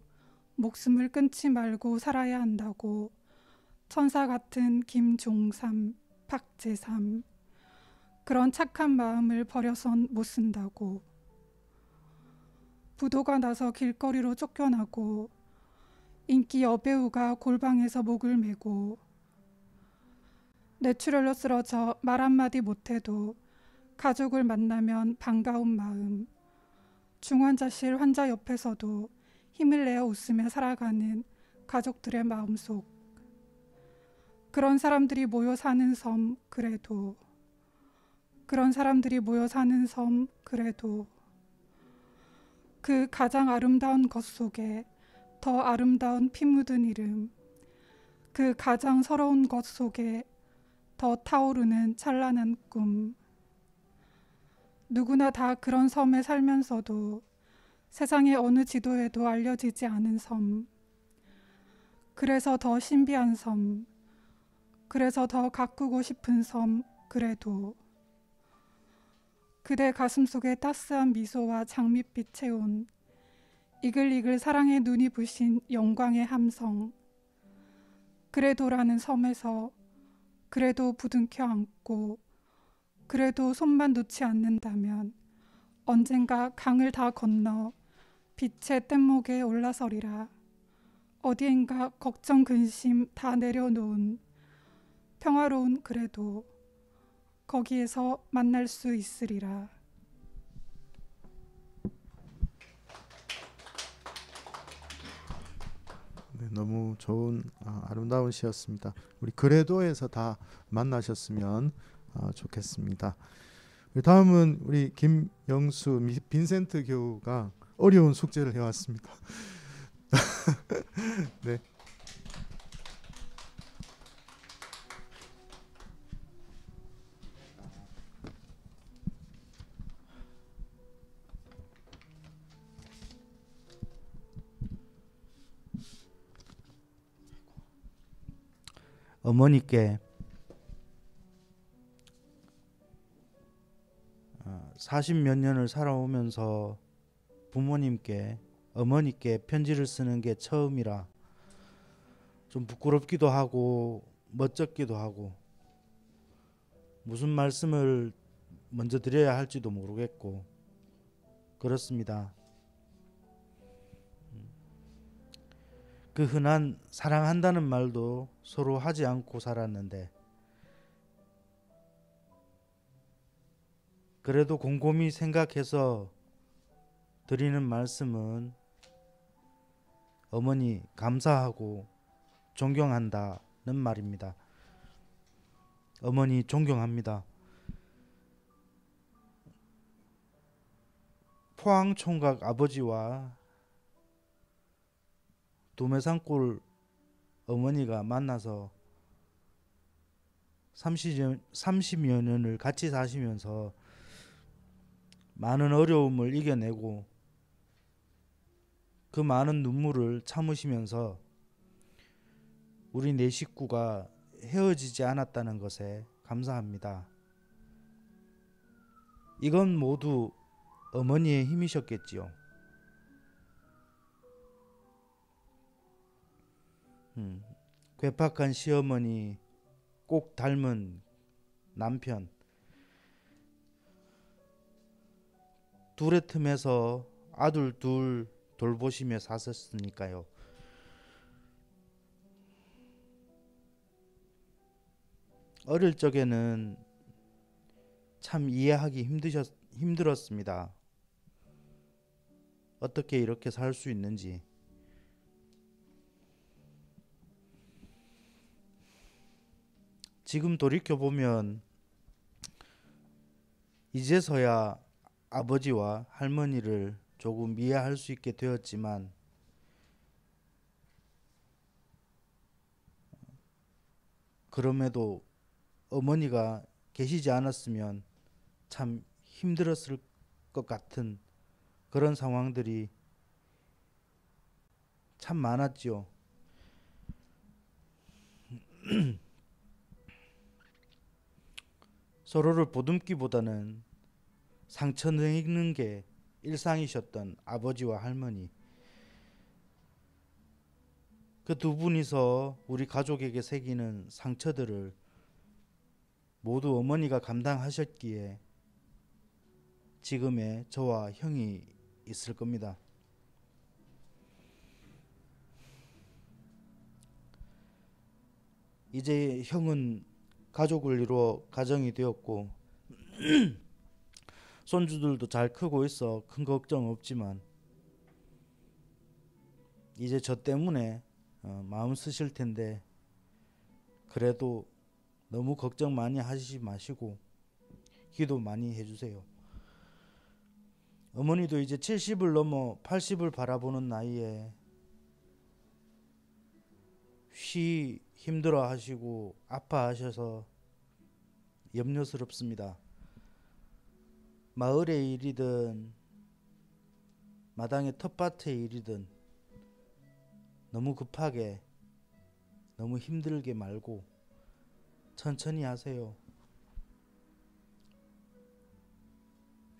목숨을 끊지 말고 살아야 한다고 천사 같은 김종삼, 박재삼 그런 착한 마음을 버려선 못 쓴다고. 부도가 나서 길거리로 쫓겨나고 인기 여배우가 골방에서 목을 메고 뇌출혈로 쓰러져 말 한마디 못해도 가족을 만나면 반가운 마음, 중환자실 환자 옆에서도 힘을 내어 웃으며 살아가는 가족들의 마음속. 그런 사람들이 모여 사는 섬, 그래도. 그런 사람들이 모여 사는 섬, 그래도. 그 가장 아름다운 것 속에 더 아름다운 피 묻은 이름, 그 가장 서러운 것 속에 더 타오르는 찬란한 꿈. 누구나 다 그런 섬에 살면서도 세상의 어느 지도에도 알려지지 않은 섬. 그래서 더 신비한 섬, 그래서 더 가꾸고 싶은 섬, 그래도. 그대 가슴 속에 따스한 미소와 장밋빛 채운 이글이글 사랑의 눈이 부신 영광의 함성. 그래도라는 섬에서 그래도 부둥켜 안고 그래도 손만 놓지 않는다면 언젠가 강을 다 건너 빛의 뗏목에 올라서리라. 어디엔가 걱정 근심 다 내려놓은 평화로운 그래도 거기에서 만날 수 있으리라. 네, 너무 좋은 아름다운 시였습니다. 우리 그래도에서 다 만나셨으면 좋겠습니다. 다음은 우리 김영수 빈센트 교우가 어려운 숙제를 해왔습니다. 네. 어머니께 40몇 년을 살아오면서 부모님께 어머니께 편지를 쓰는 게 처음이라 좀 부끄럽기도 하고 멋쩍기도 하고 무슨 말씀을 먼저 드려야 할지도 모르겠고 그렇습니다. 그 흔한 사랑한다는 말도 서로 하지 않고 살았는데 그래도 곰곰이 생각해서 드리는 말씀은 어머니 감사하고 존경한다는 말입니다. 어머니 존경합니다. 포항 총각 아버지와 도매산골 어머니가 만나서 30여 년을 같이 사시면서 많은 어려움을 이겨내고 그 많은 눈물을 참으시면서 우리 네 식구가 헤어지지 않았다는 것에 감사합니다. 이건 모두 어머니의 힘이셨겠지요. 괴팍한 시어머니, 꼭 닮은 남편, 둘의 틈에서 아들 둘 돌보시며 사셨으니까요. 어릴 적에는 참 이해하기 힘들었습니다. 어떻게 이렇게 살 수 있는지. 지금 돌이켜보면 이제서야 아버지와 할머니를 조금 이해할 수 있게 되었지만 그럼에도 어머니가 계시지 않았으면 참 힘들었을 것 같은 그런 상황들이 참 많았지요. 서로를 보듬기보다는 상처 내는 게 일상이셨던 아버지와 할머니, 그 두 분이서 우리 가족에게 새기는 상처들을 모두 어머니가 감당하셨기에 지금의 저와 형이 있을 겁니다. 이제 형은 가족을 이루어 가정이 되었고 손주들도 잘 크고 있어 큰 걱정 없지만 이제 저 때문에 마음 쓰실 텐데 그래도 너무 걱정 많이 하시지 마시고 기도 많이 해주세요. 어머니도 이제 70을 넘어 80을 바라보는 나이에 힘들어 하시고 아파하셔서 염려스럽습니다. 마을의 일이든 마당의 텃밭의 일이든 너무 급하게 너무 힘들게 말고 천천히 하세요.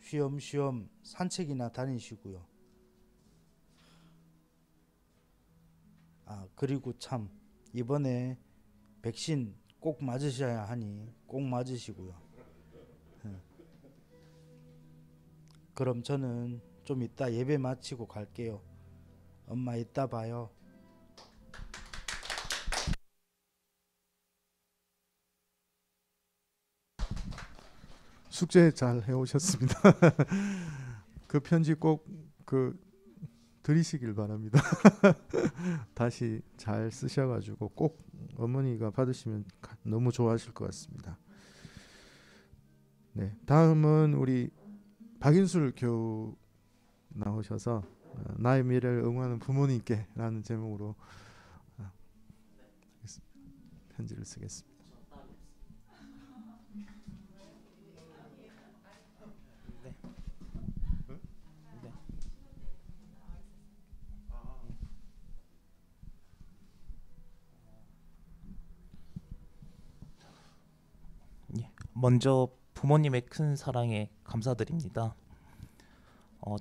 쉬엄쉬엄 산책이나 다니시고요. 그리고 참 이번에 백신 꼭 맞으셔야 하니 꼭 맞으시고요. 그럼 저는 좀 이따 예배 마치고 갈게요. 엄마 이따 봐요. 숙제 잘 해오셨습니다. 그 편지 꼭 드리시길 바랍니다. 다시 잘 쓰셔가지고 꼭 어머니가 받으시면 너무 좋아하실 것 같습니다. 네, 다음은 우리 박인술 교우 나오셔서 나의 미래를 응원하는 부모님께라는 제목으로 편지를 쓰겠습니다. 먼저 부모님의 큰 사랑에 감사드립니다.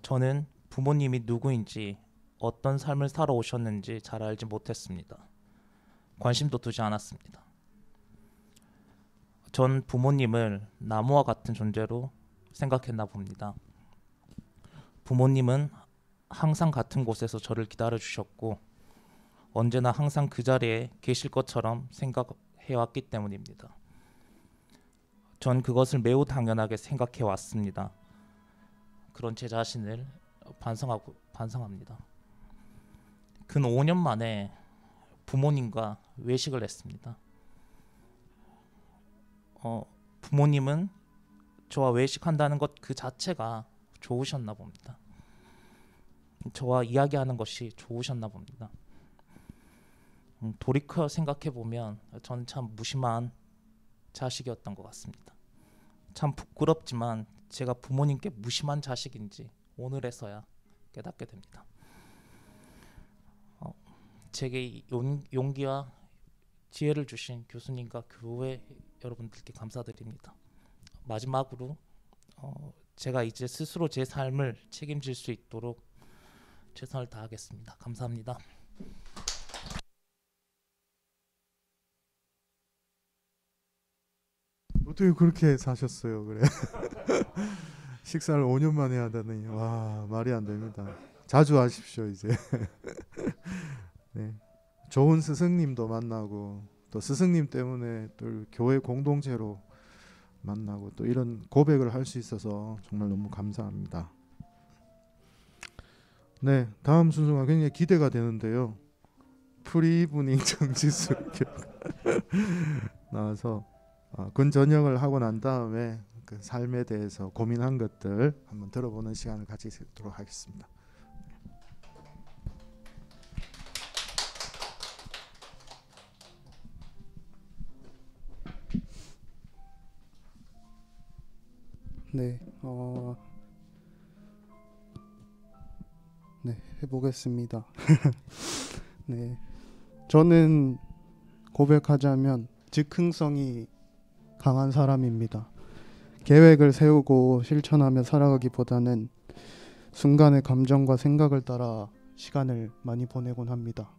저는 부모님이 누구인지 어떤 삶을 살아오셨는지 잘 알지 못했습니다. 관심도 두지 않았습니다. 전 부모님을 나무와 같은 존재로 생각했나 봅니다. 부모님은 항상 같은 곳에서 저를 기다려 주셨고 언제나 항상 그 자리에 계실 것처럼 생각해왔기 때문입니다. 전 그것을 매우 당연하게 생각해 왔습니다. 그런 제 자신을 반성합니다. 근 5년 만에 부모님과 외식을 했습니다. 부모님은 저와 외식한다는 것 그 자체가 좋으셨나 봅니다. 저와 이야기하는 것이 좋으셨나 봅니다. 돌이켜 생각해 보면 저는 참 무심한 자식이었던 것 같습니다. 참 부끄럽지만 제가 부모님께 무심한 자식인지 오늘에서야 깨닫게 됩니다. 제게 용기와 지혜를 주신 교수님과 교회 여러분들께 감사드립니다. 마지막으로 제가 이제 스스로 제 삶을 책임질 수 있도록 최선을 다하겠습니다. 감사합니다. 어떻게 그렇게 사셨어요? 그래. 식사를 5년 만에 하다니 와 말이 안 됩니다. 자주 하십시오 이제. 네, 좋은 스승님도 만나고 또 스승님 때문에 또 교회 공동체로 만나고 또 이런 고백을 할 수 있어서 정말 너무 감사합니다. 네, 다음 순서가 굉장히 기대가 되는데요. 프리이브닝 정지수 나와서 근전역을 하고 난 다음에 그 삶에 대해서 고민한 것들 한번 들어보는 시간을 가지도록 하겠습니다. 네, 해보겠습니다. 네, 저는 고백하자면 즉흥성이 강한 사람입니다. 계획을 세우고 실천하며 살아가기보다는 순간의 감정과 생각을 따라 시간을 많이 보내곤 합니다.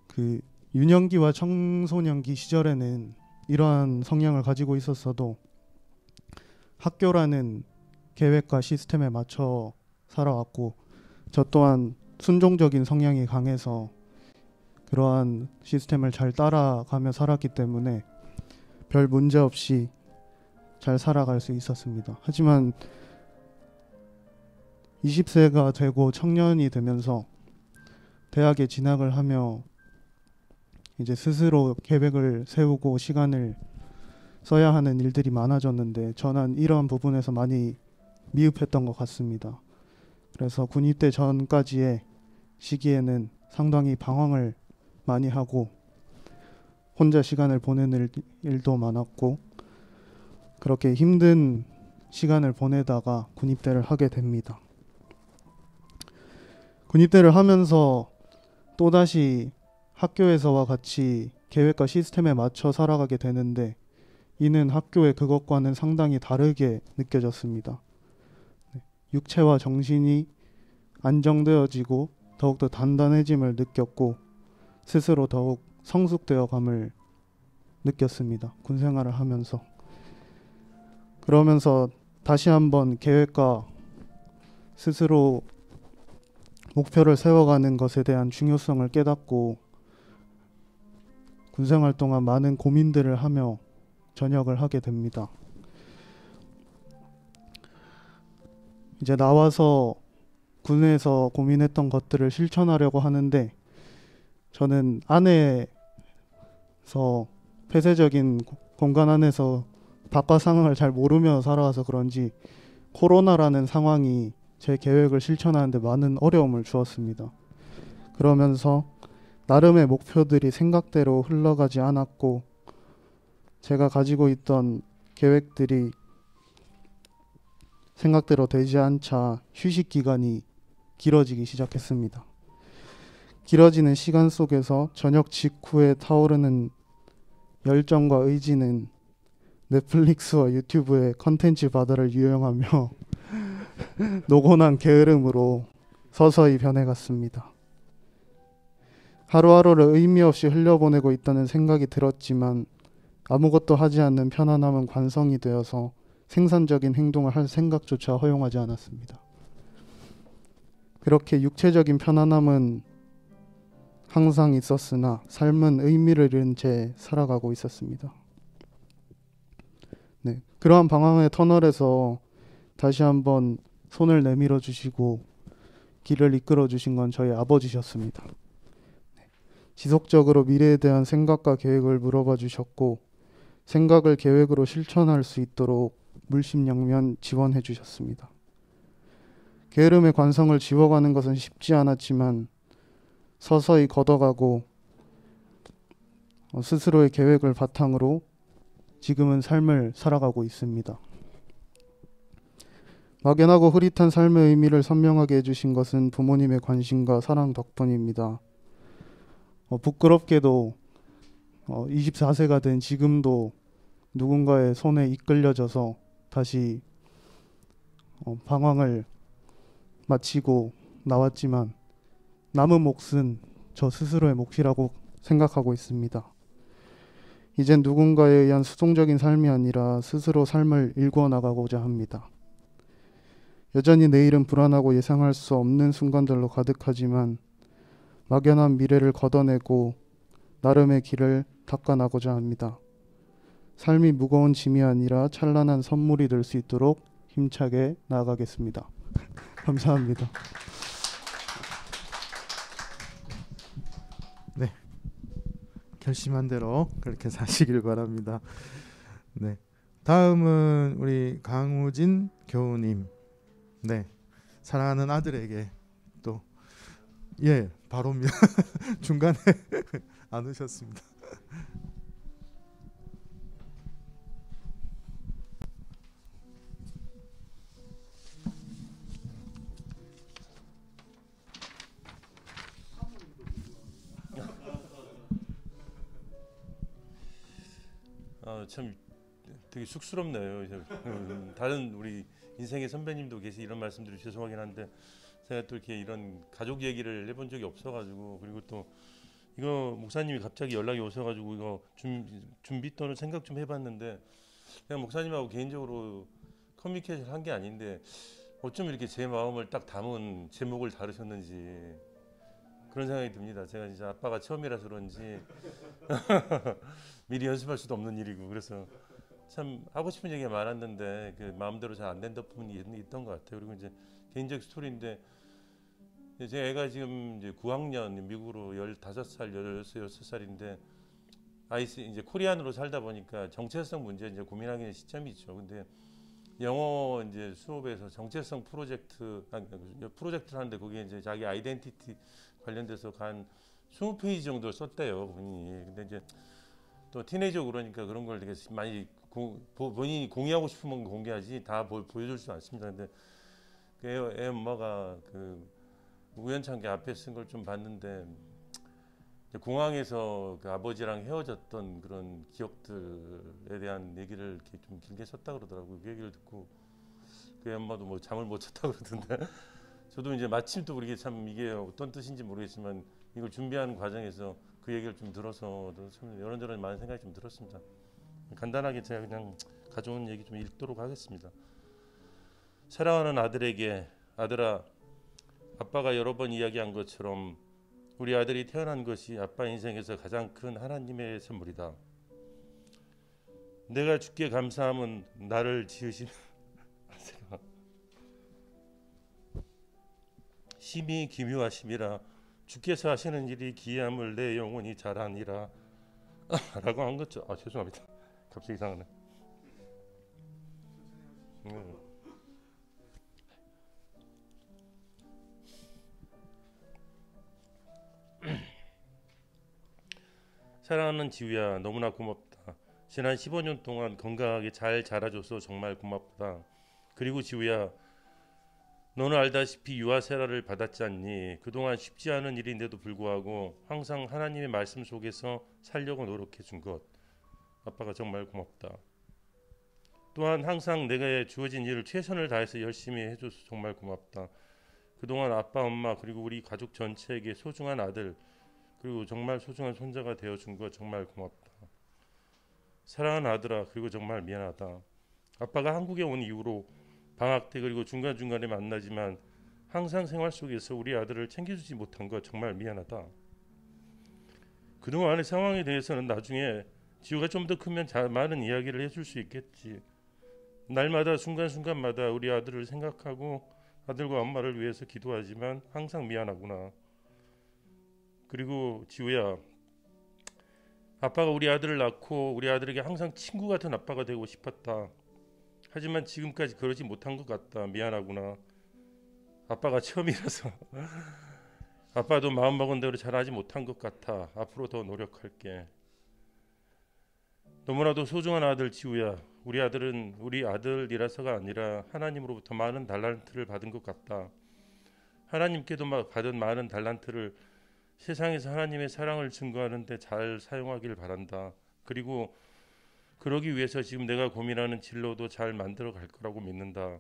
그 유년기와 청소년기 시절에는 이러한 성향을 가지고 있었어도 학교라는 계획과 시스템에 맞춰 살아왔고 저 또한 순종적인 성향이 강해서 그러한 시스템을 잘 따라가며 살았기 때문에 별 문제 없이 잘 살아갈 수 있었습니다. 하지만 20세가 되고 청년이 되면서 대학에 진학을 하며 이제 스스로 계획을 세우고 시간을 써야 하는 일들이 많아졌는데 저는 이러한 부분에서 많이 미흡했던 것 같습니다. 그래서 군입대 전까지의 시기에는 상당히 방황을 많이 하고 혼자 시간을 보내는 일도 많았고 그렇게 힘든 시간을 보내다가 군입대를 하게 됩니다. 군입대를 하면서 또다시 학교에서와 같이 계획과 시스템에 맞춰 살아가게 되는데 이는 학교의 그것과는 상당히 다르게 느껴졌습니다. 육체와 정신이 안정되어지고 더욱더 단단해짐을 느꼈고 스스로 더욱 성숙되어 감을 느꼈습니다. 군 생활을 하면서. 그러면서 다시 한번 계획과 스스로 목표를 세워가는 것에 대한 중요성을 깨닫고 군 생활 동안 많은 고민들을 하며 전역을 하게 됩니다. 이제 나와서 군에서 고민했던 것들을 실천하려고 하는데 저는 안에서 폐쇄적인 공간 안에서 바깥 상황을 잘 모르며 살아와서 그런지 코로나라는 상황이 제 계획을 실천하는데 많은 어려움을 주었습니다. 그러면서 나름의 목표들이 생각대로 흘러가지 않았고 제가 가지고 있던 계획들이 생각대로 되지 않자 휴식 기간이 길어지기 시작했습니다. 길어지는 시간 속에서 저녁 직후에 타오르는 열정과 의지는 넷플릭스와 유튜브의 컨텐츠 바다를 유영하며 노곤한 게으름으로 서서히 변해갔습니다. 하루하루를 의미 없이 흘려보내고 있다는 생각이 들었지만 아무것도 하지 않는 편안함은 관성이 되어서 생산적인 행동을 할 생각조차 허용하지 않았습니다. 그렇게 육체적인 편안함은 항상 있었으나 삶은 의미를 잃은 채 살아가고 있었습니다. 네, 그러한 방황의 터널에서 다시 한번 손을 내밀어 주시고 길을 이끌어 주신 건 저희 아버지셨습니다. 네, 지속적으로 미래에 대한 생각과 계획을 물어봐 주셨고 생각을 계획으로 실천할 수 있도록 물심양면 지원해 주셨습니다. 게으름의 관성을 지워가는 것은 쉽지 않았지만 서서히 걷어가고 스스로의 계획을 바탕으로 지금은 삶을 살아가고 있습니다. 막연하고 흐릿한 삶의 의미를 선명하게 해주신 것은 부모님의 관심과 사랑 덕분입니다. 부끄럽게도 24세가 된 지금도 누군가의 손에 이끌려져서 다시 방황을 마치고 나왔지만 남은 몫은 저 스스로의 몫이라고 생각하고 있습니다. 이젠 누군가에 의한 수동적인 삶이 아니라 스스로 삶을 일구어 나가고자 합니다. 여전히 내일은 불안하고 예상할 수 없는 순간들로 가득하지만 막연한 미래를 걷어내고 나름의 길을 닦아나고자 합니다. 삶이 무거운 짐이 아니라 찬란한 선물이 될 수 있도록 힘차게 나아가겠습니다. 감사합니다. 네, 결심한 대로 그렇게 사시길 바랍니다. 네, 다음은 우리 강우진 교우님. 네, 사랑하는 아들에게 또 바로 중간에 안 오셨습니다. 참 되게 쑥스럽네요. 다른 우리 인생의 선배님도 계시 이런 말씀드리 죄송하긴 한데 제가 또 이렇게 이런 가족 얘기를 해본 적이 없어가지고 그리고 또 이거 목사님이 갑자기 연락이 오셔가지고 이거 준비 또는 생각 좀 해봤는데 그냥 목사님하고 개인적으로 커뮤니케이션 한 게 아닌데 어쩜 이렇게 제 마음을 딱 담은 제목을 다루셨는지 그런 생각이 듭니다. 제가 진짜 아빠가 처음이라서 그런지 미리 연습할 수도 없는 일이고 그래서 참 하고 싶은 얘기가 많았는데 그 마음대로 잘 안 된다 부분이 있던 것 같아요. 그리고 이제 개인적 스토리인데 제 애가 지금 이제 9학년 미국으로 15살, 16살인데 이제 코리안으로 살다 보니까 정체성 문제 이제 고민하기는 시점이 있죠. 근데 영어 이제 수업에서 정체성 프로젝트를 하는데 거기에 이제 자기 아이덴티티 관련돼서 한 20페이지 정도 썼대요, 본인이. 근데 이제 또 티네이저 그러니까 그런 걸 되게 많이 본인이 공유하고 싶으면 공개하지 다 보여줄 수는 않습니다. 근데 그 애 엄마가 그 우연찮게 앞에 쓴 걸 좀 봤는데 공항에서 그 아버지랑 헤어졌던 그런 기억들에 대한 얘기를 이렇게 좀 길게 썼다 그러더라고요. 그 얘기를 듣고 그 애 엄마도 뭐 잠을 못 잤다 그러던데 저도 이제 마침 또 그게 참 이게 어떤 뜻인지 모르겠지만 이걸 준비하는 과정에서 그 얘기를 좀 들어서 참 이런저런 많은 생각이 좀 들었습니다. 간단하게 제가 그냥 가져온 얘기 좀 읽도록 하겠습니다. 사랑하는 아들에게, 아들아, 아빠가 여러 번 이야기한 것처럼 우리 아들이 태어난 것이 아빠 인생에서 가장 큰 하나님의 선물이다. 내가 주께 감사함은 나를 지으신 심히 기묘하심이라 주께서 하시는 일이 기이함을 내 영혼이 잘 아니라 라고 한 거죠. 죄송합니다. 갑자기 이상하네. 사랑하는 지우야, 너무나 고맙다. 지난 15년 동안 건강하게 잘 자라줘서 정말 고맙다. 그리고 지우야, 너는 알다시피 유아 세라를 받았지 않니? 그동안 쉽지 않은 일인데도 불구하고 항상 하나님의 말씀 속에서 살려고 노력해 준 것, 아빠가 정말 고맙다. 또한 항상 내가 주어진 일을 최선을 다해서 열심히 해줘서 정말 고맙다. 그동안 아빠, 엄마 그리고 우리 가족 전체에게 소중한 아들 그리고 정말 소중한 손자가 되어준 것 정말 고맙다. 사랑하는 아들아, 그리고 정말 미안하다. 아빠가 한국에 온 이후로 방학 때 그리고 중간중간에 만나지만 항상 생활 속에서 우리 아들을 챙겨주지 못한 것 정말 미안하다. 그동안의 상황에 대해서는 나중에 지우가 좀 더 크면 많은 이야기를 해줄 수 있겠지. 날마다 순간순간마다 우리 아들을 생각하고 아들과 엄마를 위해서 기도하지만 항상 미안하구나. 그리고 지우야, 아빠가 우리 아들을 낳고 우리 아들에게 항상 친구 같은 아빠가 되고 싶었다. 하지만 지금까지 그러지 못한 것 같다. 미안하구나. 아빠가 처음이라서 아빠도 마음먹은 대로 잘하지 못한 것 같아. 앞으로 더 노력할게. 너무나도 소중한 아들 지우야, 우리 아들은 우리 아들이라서가 아니라 하나님으로부터 많은 달란트를 받은 것 같다. 하나님께도 받은 많은 달란트를 세상에서 하나님의 사랑을 증거하는 데 잘 사용하길 바란다. 그리고 그러기 위해서 지금 내가 고민하는 진로도 잘 만들어 갈 거라고 믿는다.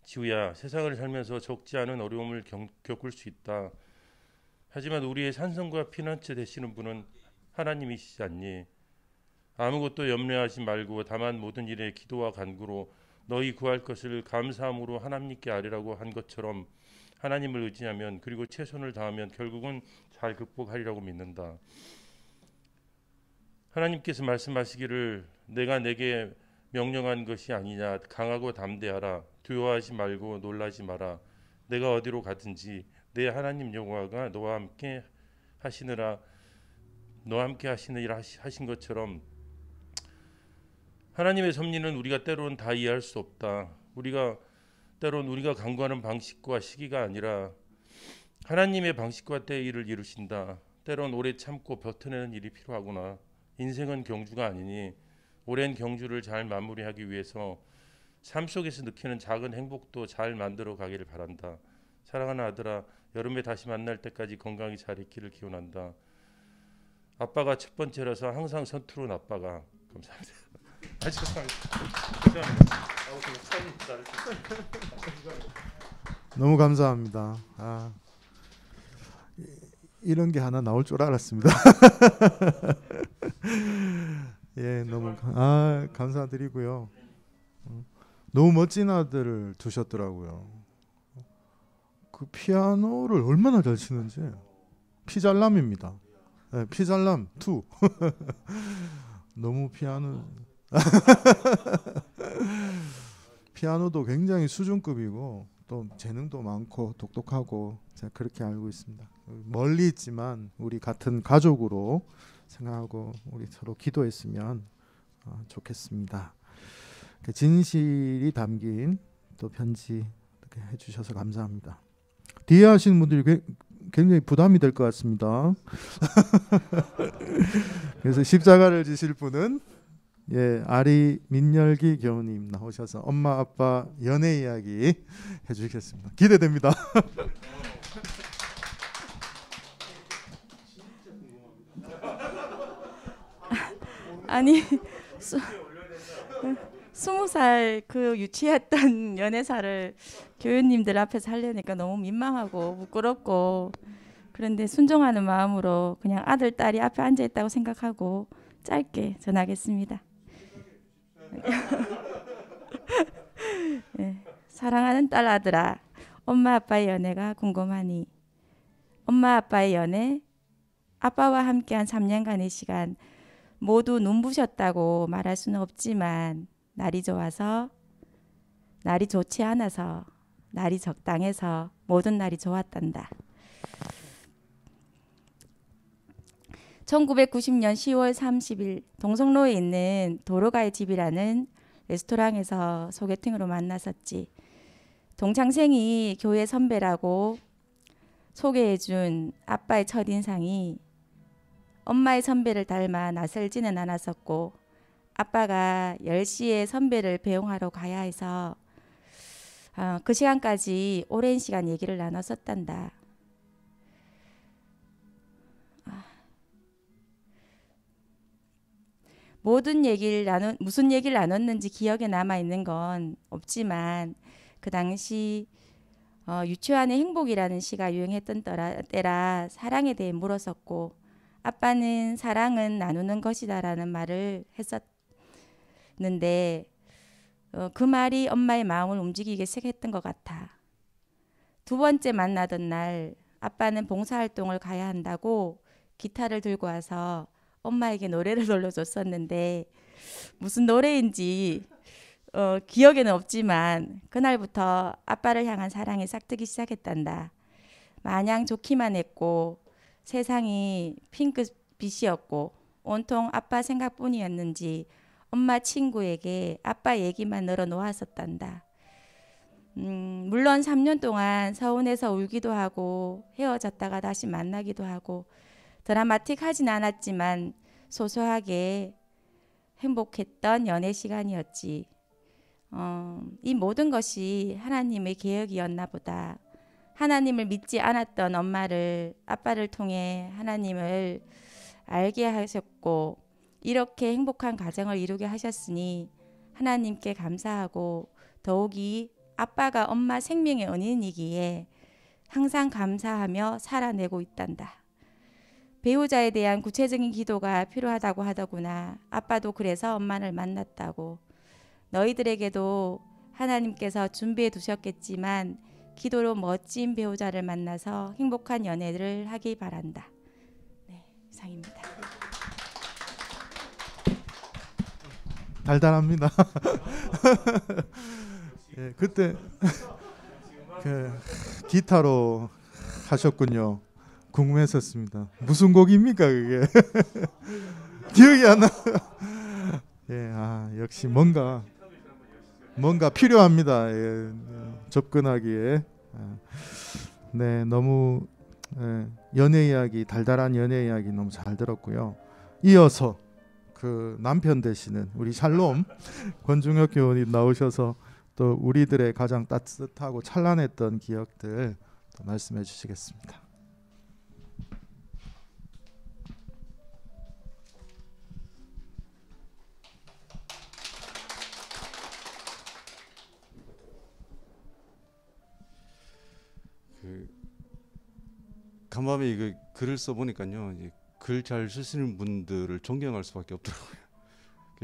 지우야, 세상을 살면서 적지 않은 어려움을 겪을 수 있다. 하지만 우리의 산성과 피난처 되시는 분은 하나님이시지 않니? 아무것도 염려하지 말고 다만 모든 일에 기도와 간구로 너희 구할 것을 감사함으로 하나님께 아뢰라고 한 것처럼 하나님을 의지하면 그리고 최선을 다하면 결국은 잘 극복하리라고 믿는다. 하나님께서 말씀하시기를 내가 내게 명령한 것이 아니냐. 강하고 담대하라. 두려워하지 말고 놀라지 마라. 내가 어디로 가든지 내 하나님 여호와가 너와 함께 하시느라 하신 것처럼 하나님의 섭리는 우리가 때로는 다 이해할 수 없다. 때론 우리가 간구하는 방식과 시기가 아니라 하나님의 방식과 때의 일을 이루신다. 때론 오래 참고 버텨내는 일이 필요하구나. 인생은 경주가 아니니 오랜 경주를 잘 마무리하기 위해서 삶 속에서 느끼는 작은 행복도 잘 만들어 가기를 바란다. 사랑하는 아들아, 여름에 다시 만날 때까지 건강히 잘 있기를 기원한다. 아빠가 첫 번째라서 항상 서투른 아빠가. 감사합니다. 너무 감사합니다. 이런 게 하나 나올 줄 알았습니다. 예, 너무 감사드리고요. 너무 멋진 아들을 두셨더라고요. 그 피아노를 얼마나 잘 치는지. 피잘남입니다. 네, 피잘남 2. 너무 피아노도 굉장히 수준급이고 또 재능도 많고 똑똑하고 제가 그렇게 알고 있습니다. 멀리 있지만 우리 같은 가족으로 생각하고 우리 서로 기도했으면 좋겠습니다. 진실이 담긴 또 편지 이렇게 해주셔서 감사합니다. 뒤에 하시는 분들이 굉장히 부담이 될 것 같습니다. 그래서 십자가를 지실 분은 아리 민열기 교우님 나오셔서 엄마 아빠 연애 이야기 해주시겠습니다. 기대됩니다. 아니 20살 그 유치했던 연애사를 교수님들 앞에서 하려니까 너무 민망하고 부끄럽고, 그런데 순종하는 마음으로 그냥 아들 딸이 앞에 앉아 있다고 생각하고 짧게 전하겠습니다. 네. 사랑하는 딸 아들아, 엄마 아빠의 연애가 궁금하니. 엄마 아빠의 연애, 아빠와 함께한 3년간의 시간 모두 눈부셨다고 말할 수는 없지만, 날이 좋아서, 날이 좋지 않아서, 날이 적당해서 모든 날이 좋았단다. 1990년 10월 30일 동성로에 있는 도로가의 집이라는 레스토랑에서 소개팅으로 만났었지. 동창생이 교회 선배라고 소개해준 아빠의 첫인상이 엄마의 선배를 닮아 낯설지는 않았었고, 아빠가 10시에 선배를 배웅하러 가야 해서 그 시간까지 오랜 시간 얘기를 나눴었단다. 무슨 얘기를 나눴는지 기억에 남아있는 건 없지만, 그 당시 유치원의 행복이라는 시가 유행했던 때라 사랑에 대해 물었었고, 아빠는 사랑은 나누는 것이다라는 말을 했었는데, 그 말이 엄마의 마음을 움직이기 시작했던 것 같아. 두 번째 만나던 날 아빠는 봉사활동을 가야 한다고 기타를 들고 와서 엄마에게 노래를 들려줬었는데, 무슨 노래인지 기억에는 없지만 그날부터 아빠를 향한 사랑이 싹트기 시작했단다. 마냥 좋기만 했고 세상이 핑크빛이었고 온통 아빠 생각뿐이었는지 엄마 친구에게 아빠 얘기만 늘어놓았었단다. 물론 3년 동안 서운해서 울기도 하고 헤어졌다가 다시 만나기도 하고 드라마틱하진 않았지만 소소하게 행복했던 연애 시간이었지. 이 모든 것이 하나님의 계획이었나 보다. 하나님을 믿지 않았던 아빠를 통해 하나님을 알게 하셨고, 이렇게 행복한 가정을 이루게 하셨으니 하나님께 감사하고, 더욱이 아빠가 엄마 생명의 은인이기에 항상 감사하며 살아내고 있단다. 배우자에 대한 구체적인 기도가 필요하다고 하더구나. 아빠도 그래서 엄마를 만났다고. 너희들에게도 하나님께서 준비해 두셨겠지만 기도로 멋진 배우자를 만나서 행복한 연애를 하기 바란다. 네, 이상입니다. 달달합니다. 예, 그때 기타로 하셨군요. 궁금했었습니다. 무슨 곡입니까 그게? 기억이 안 나. 예, 역시 뭔가 필요합니다. 예, 접근하기에. 네, 너무 연애 이야기, 달달한 연애 이야기 너무 잘 들었고요. 이어서 그 남편 되시는 우리 샬롬 권중혁 교우님 나오셔서 또 우리들의 가장 따뜻하고 찬란했던 기억들 또 말씀해 주시겠습니다. 간밤에 이거 글을 써보니까요, 글 잘 쓰시는 분들을 존경할 수밖에 없더라고요.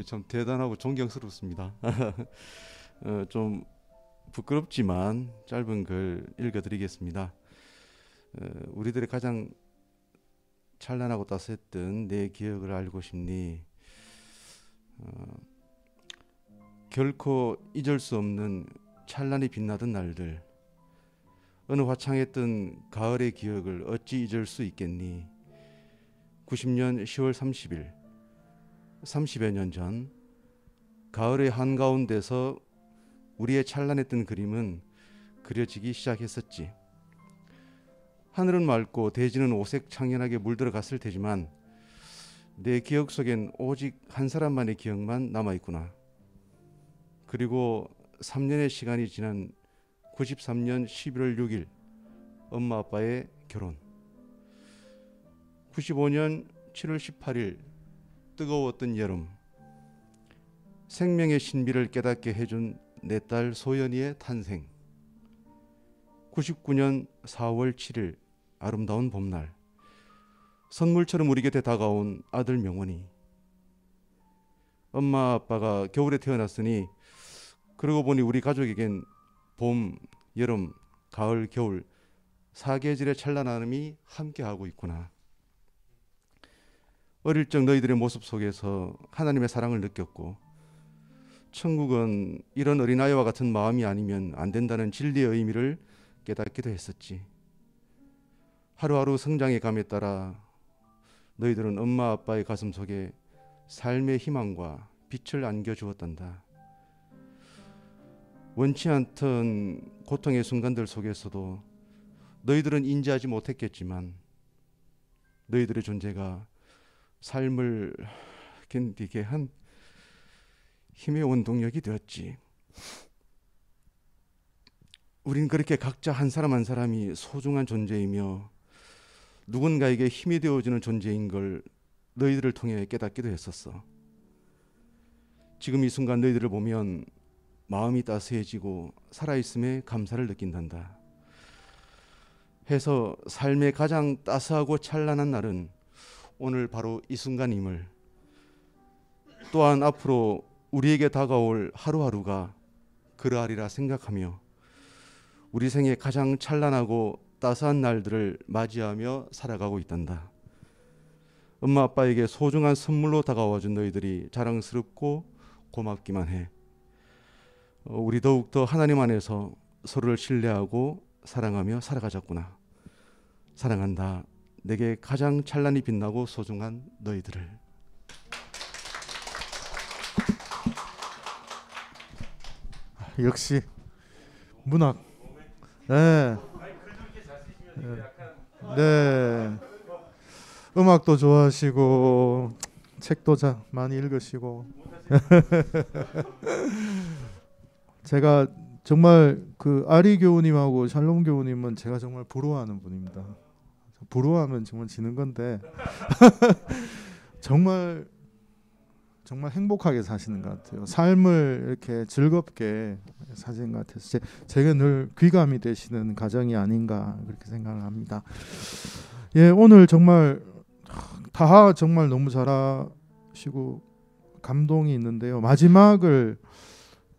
참 대단하고 존경스럽습니다. 좀 부끄럽지만 짧은 글 읽어드리겠습니다. 우리들의 가장 찬란하고 따스했던 내 기억을 알고 싶니? 결코 잊을 수 없는 찬란히 빛나던 날들, 어느 화창했던 가을의 기억을 어찌 잊을 수 있겠니? 90년 10월 30일, 30여 년 전 가을의 한가운데서 우리의 찬란했던 그림은 그려지기 시작했었지. 하늘은 맑고 대지는 오색 창연하게 물들어갔을 테지만 내 기억 속엔 오직 한 사람만의 기억만 남아있구나. 그리고 3년의 시간이 지난 93년 11월 6일 엄마 아빠의 결혼. 95년 7월 18일 뜨거웠던 여름. 생명의 신비를 깨닫게 해준 내 딸 소연이의 탄생. 99년 4월 7일 아름다운 봄날, 선물처럼 우리 곁에 다가온 아들 명원이. 엄마 아빠가 겨울에 태어났으니 그러고 보니 우리 가족에겐 봄, 여름, 가을, 겨울 4계절의 찬란함이 함께하고 있구나. 어릴 적 너희들의 모습 속에서 하나님의 사랑을 느꼈고, 천국은 이런 어린아이와 같은 마음이 아니면 안 된다는 진리의 의미를 깨닫기도 했었지. 하루하루 성장의 감에 따라 너희들은 엄마 아빠의 가슴 속에 삶의 희망과 빛을 안겨주었단다. 원치 않던 고통의 순간들 속에서도 너희들은 인지하지 못했겠지만 너희들의 존재가 삶을 견디게 한 힘의 원동력이 되었지. 우린 그렇게 각자 한 사람 한 사람이 소중한 존재이며 누군가에게 힘이 되어주는 존재인 걸 너희들을 통해 깨닫기도 했었어. 지금 이 순간 너희들을 보면 마음이 따스해지고 살아있음에 감사를 느낀단다. 해서 삶의 가장 따스하고 찬란한 날은 오늘 바로 이 순간임을, 또한 앞으로 우리에게 다가올 하루하루가 그러하리라 생각하며 우리 생의 가장 찬란하고 따스한 날들을 맞이하며 살아가고 있단다. 엄마 아빠에게 소중한 선물로 다가와준 너희들이 자랑스럽고 고맙기만 해. 우리 더욱더 하나님 안에서 서로를 신뢰하고 사랑하며 살아가자꾸나. 사랑한다. 내게 가장 찬란히 빛나고 소중한 너희들을. 역시 문학. 네. 네. 음악도 좋아하시고 책도 많이 읽으시고. 제가 정말 그 아리 교우님하고 샬롬 교우님은 제가 정말 부러워하는 분입니다. 부러워하면 정말 지는 건데 정말 행복하게 사시는 것 같아요. 삶을 이렇게 즐겁게 사시는 것 같아서 제가 늘 귀감이 되시는 가정이 아닌가 그렇게 생각을 합니다. 예, 오늘 정말 다 정말 너무 잘하시고 감동이 있는데요. 마지막을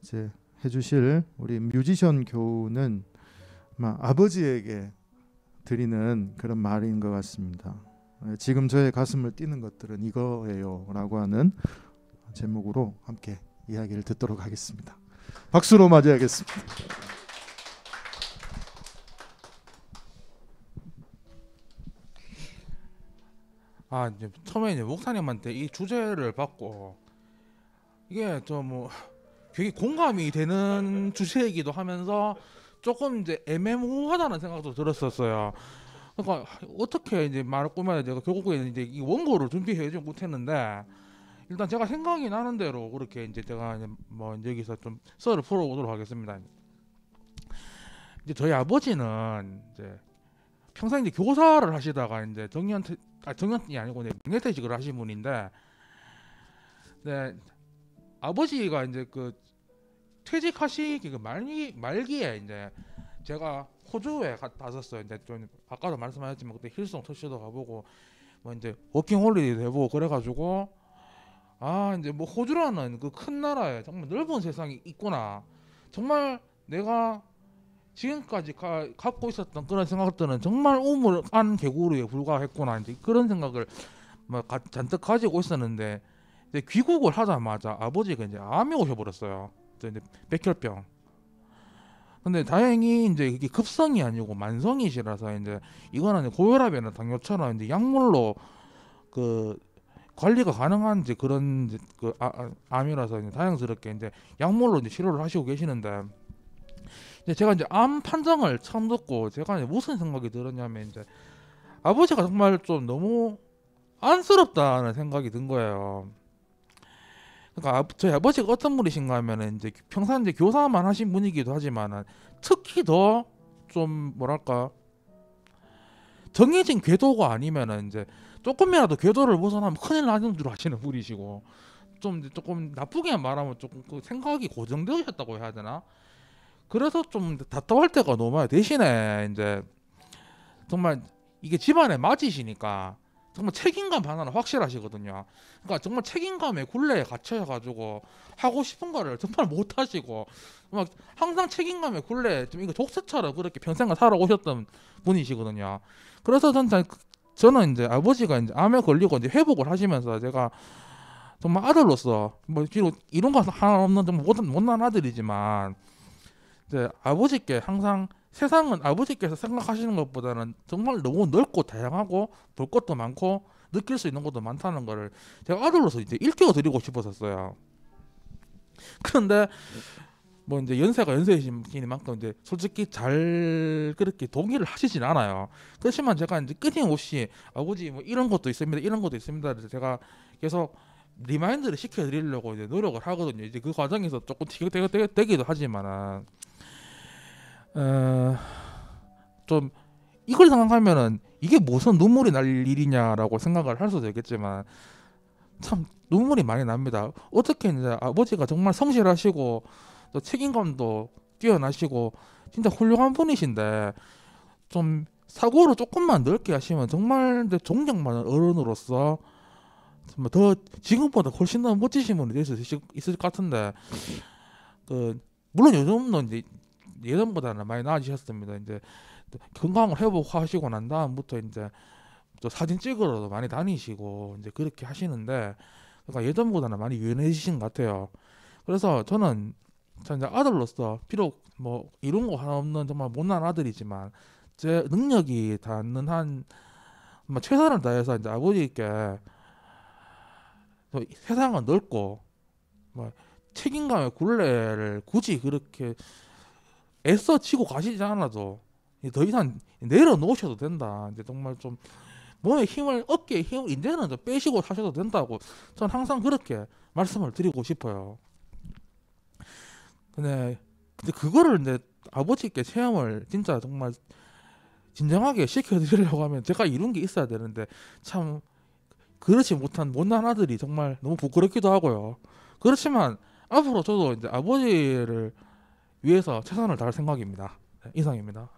이제 해주실 우리 뮤지션 교우는 아버지에게 드리는 그런 말인 것 같습니다. 지금 저의 가슴을 뛰는 것들은 이거예요 라고 하는 제목으로 함께 이야기를 듣도록 하겠습니다. 박수로 맞이하겠습니다. 이제 처음에 이제 목사님한테 이 주제를 받고 이게 좀 되게 공감이 되는 주제이기도 하면서 조금 이제 애매모호하다는 생각도 들었었어요. 그러니까 어떻게 이제 말을 꾸며야 제가 결국에는 이제 이 원고를 준비해주지 못했는데, 일단 제가 생각이 나는 대로 그렇게 이제 제가 이제 여기서 좀 썰을 풀어보도록 하겠습니다. 이제 저희 아버지는 이제 평생 이제 교사를 하시다가 이제 정년이 아니고 이제 명예퇴직을 하신 분인데, 네, 아버지가 이제 그 퇴직하시기 그 말기에 이제 제가 호주에 갔었어요. 이제 좀 아까도 말씀하셨지만 그때 힐송 터시도 가보고 이제 워킹 홀리데이도 해보고 그래가지고 이제 호주라는 그 큰 나라에 정말 넓은 세상이 있구나. 정말 내가 지금까지 갖고 있었던 그런 생각들은 정말 우물안 개구리에 불과했구나. 이제 그런 생각을 잔뜩 가지고 있었는데, 이제 귀국을 하자마자 아버지가 이제 암이 오셔버렸어요. 이제 백혈병. 근데 다행히 이제 이게 급성이 아니고 만성이시라서 이제 이거는 고혈압이나 당뇨처럼 이제 약물로 그 관리가 가능한 이제 그런 이제 그 암이라서 이제 다행스럽게 이제 약물로 이제 치료를 하시고 계시는데, 이제 제가 이제 암 판정을 처음 듣고 제가 이제 무슨 생각이 들었냐면, 이제 아버지가 정말 좀 너무 안쓰럽다는 생각이 든 거예요. 그러니까 저희 아버지가 어떤 분이신가 하면은 이제 평상 이제 교사만 하신 분이기도 하지만 특히 더 좀 뭐랄까 정해진 궤도가 아니면은 이제 조금이라도 궤도를 벗어나면 큰일 나는 줄 아시는 분이시고, 좀 이제 조금 나쁘게 말하면 조금 그 생각이 고정되셨다고 해야 되나? 그래서 좀 답답할 때가 너무 많아요. 대신에 이제 정말 이게 집안에 맞이시니까 정말 책임감 하나는 확실하시거든요. 그러니까 정말 책임감의 굴레에 갇혀가지고 하고 싶은 거를 정말 못 하시고 막 항상 책임감의 굴레에 좀 이거 족쇄처럼 그렇게 평생을 살아오셨던 분이시거든요. 그래서 저는 이제 아버지가 이제 암에 걸리고 이제 회복을 하시면서 제가 정말 아들로서 뭐 비록 이런 거 하나 없는 좀 못난 아들이지만 이제 아버지께 항상 세상은 아버지께서 생각하시는 것보다는 정말 너무 넓고 다양하고 볼 것도 많고 느낄 수 있는 것도 많다는 거를 제가 아들로서 이제 일깨워드리고 싶었었어요. 그런데 뭐 이제 연세가 연세이시니만큼 이제 솔직히 잘 그렇게 동의를 하시진 않아요. 그렇지만 제가 이제 끊임없이 아버지 뭐 이런 것도 있습니다, 이런 것도 있습니다. 그래서 제가 계속 리마인드를 시켜드리려고 이제 노력을 하거든요. 이제 그 과정에서 조금 티격태격되기도 하지만은 좀 이걸 생각하면은 이게 무슨 눈물이 날 일이냐라고 생각을 할 수도 있겠지만 참 눈물이 많이 납니다. 어떻게 이제 아버지가 정말 성실하시고 또 책임감도 뛰어나시고 진짜 훌륭한 분이신데 좀 사고를 조금만 넓게 하시면 정말 존경받는 어른으로서 정말 더 지금보다 훨씬 더 멋지신 분이 될 수 있을 것 같은데 그 물론 요즘은 이제 예전보다는 많이 나아지셨습니다. 이제 건강을 회복하시고 난 다음부터 이제 또 사진 찍으러도 많이 다니시고 이제 그렇게 하시는데 그러니까 예전보다는 많이 유연해지신 것 같아요. 그래서 저는 이제 아들로서 비록 뭐 이룬 거 하나 없는 정말 못난 아들이지만 제 능력이 닿는 한 최선을 다해서 이제 아버지께 세상은 넓고 뭐 책임감의 굴레를 굳이 그렇게 애써 치고 가시지 않아도 더 이상 내려놓으셔도 된다. 이제 정말 좀 몸에 힘을 어깨에 힘을 이제는 좀 빼시고 사셔도 된다고 저는 항상 그렇게 말씀을 드리고 싶어요. 근데 그거를 이제 아버지께 체험을 진짜 정말 진정하게 시켜드리려고 하면 제가 이룬 게 있어야 되는데 참 그렇지 못한 못난 아들이 정말 너무 부끄럽기도 하고요. 그렇지만 앞으로 저도 이제 아버지를 위해서 최선을 다할 생각입니다. 네, 이상입니다.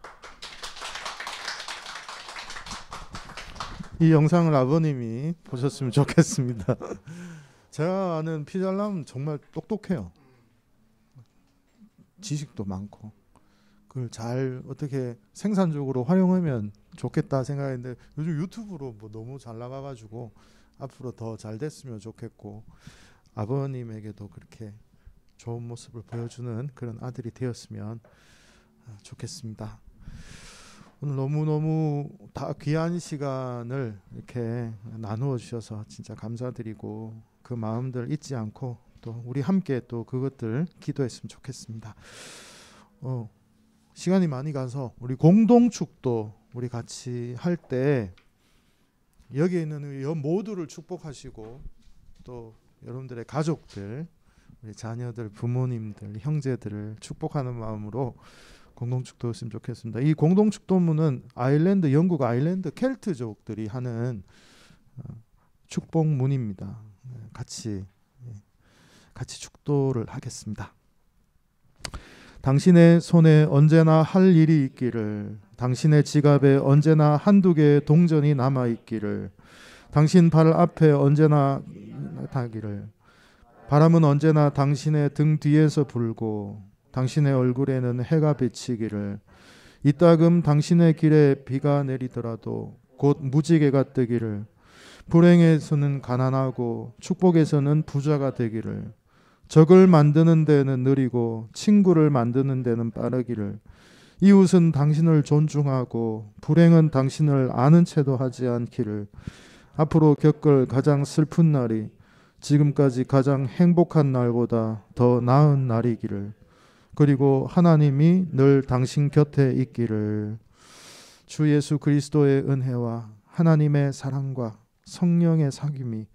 이 영상을 아버님이 보셨으면 좋겠습니다. 제가 아는 피잘남 정말 똑똑해요. 지식도 많고 그걸 잘 어떻게 생산적으로 활용하면 좋겠다 생각했는데 요즘 유튜브로 뭐 너무 잘 나가가지고 앞으로 더 잘 됐으면 좋겠고 아버님에게도 그렇게 좋은 모습을 보여주는 그런 아들이 되었으면 좋겠습니다. 오늘 너무너무 다 귀한 시간을 이렇게 나누어 주셔서 진짜 감사드리고 그 마음들 잊지 않고 또 우리 함께 또 그것들 기도했으면 좋겠습니다. 시간이 많이 가서 우리 공동축도 우리 같이 할 때 여기에 있는 모두를 축복하시고 또 여러분들의 가족들 우리 자녀들 부모님들 형제들을 축복하는 마음으로 공동축도 했으면 좋겠습니다. 이 공동축도문은 아일랜드 영국 아일랜드 켈트족들이 하는 축복문입니다. 같이 축도를 하겠습니다. 당신의 손에 언제나 할 일이 있기를, 당신의 지갑에 언제나 한두 개의 동전이 남아 있기를, 당신 발 앞에 언제나 닿기를, 바람은 언제나 당신의 등 뒤에서 불고 당신의 얼굴에는 해가 비치기를, 이따금 당신의 길에 비가 내리더라도 곧 무지개가 뜨기를, 불행에서는 가난하고 축복에서는 부자가 되기를, 적을 만드는 데는 느리고 친구를 만드는 데는 빠르기를, 이웃은 당신을 존중하고 불행은 당신을 아는 채도 하지 않기를, 앞으로 겪을 가장 슬픈 날이 지금까지 가장 행복한 날보다 더 나은 날이기를, 그리고 하나님이 늘 당신 곁에 있기를, 주 예수 그리스도의 은혜와 하나님의 사랑과 성령의 사귐이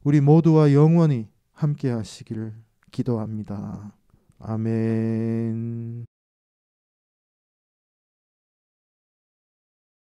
우리 모두와 영원히 함께 하시기를 기도합니다. 아멘.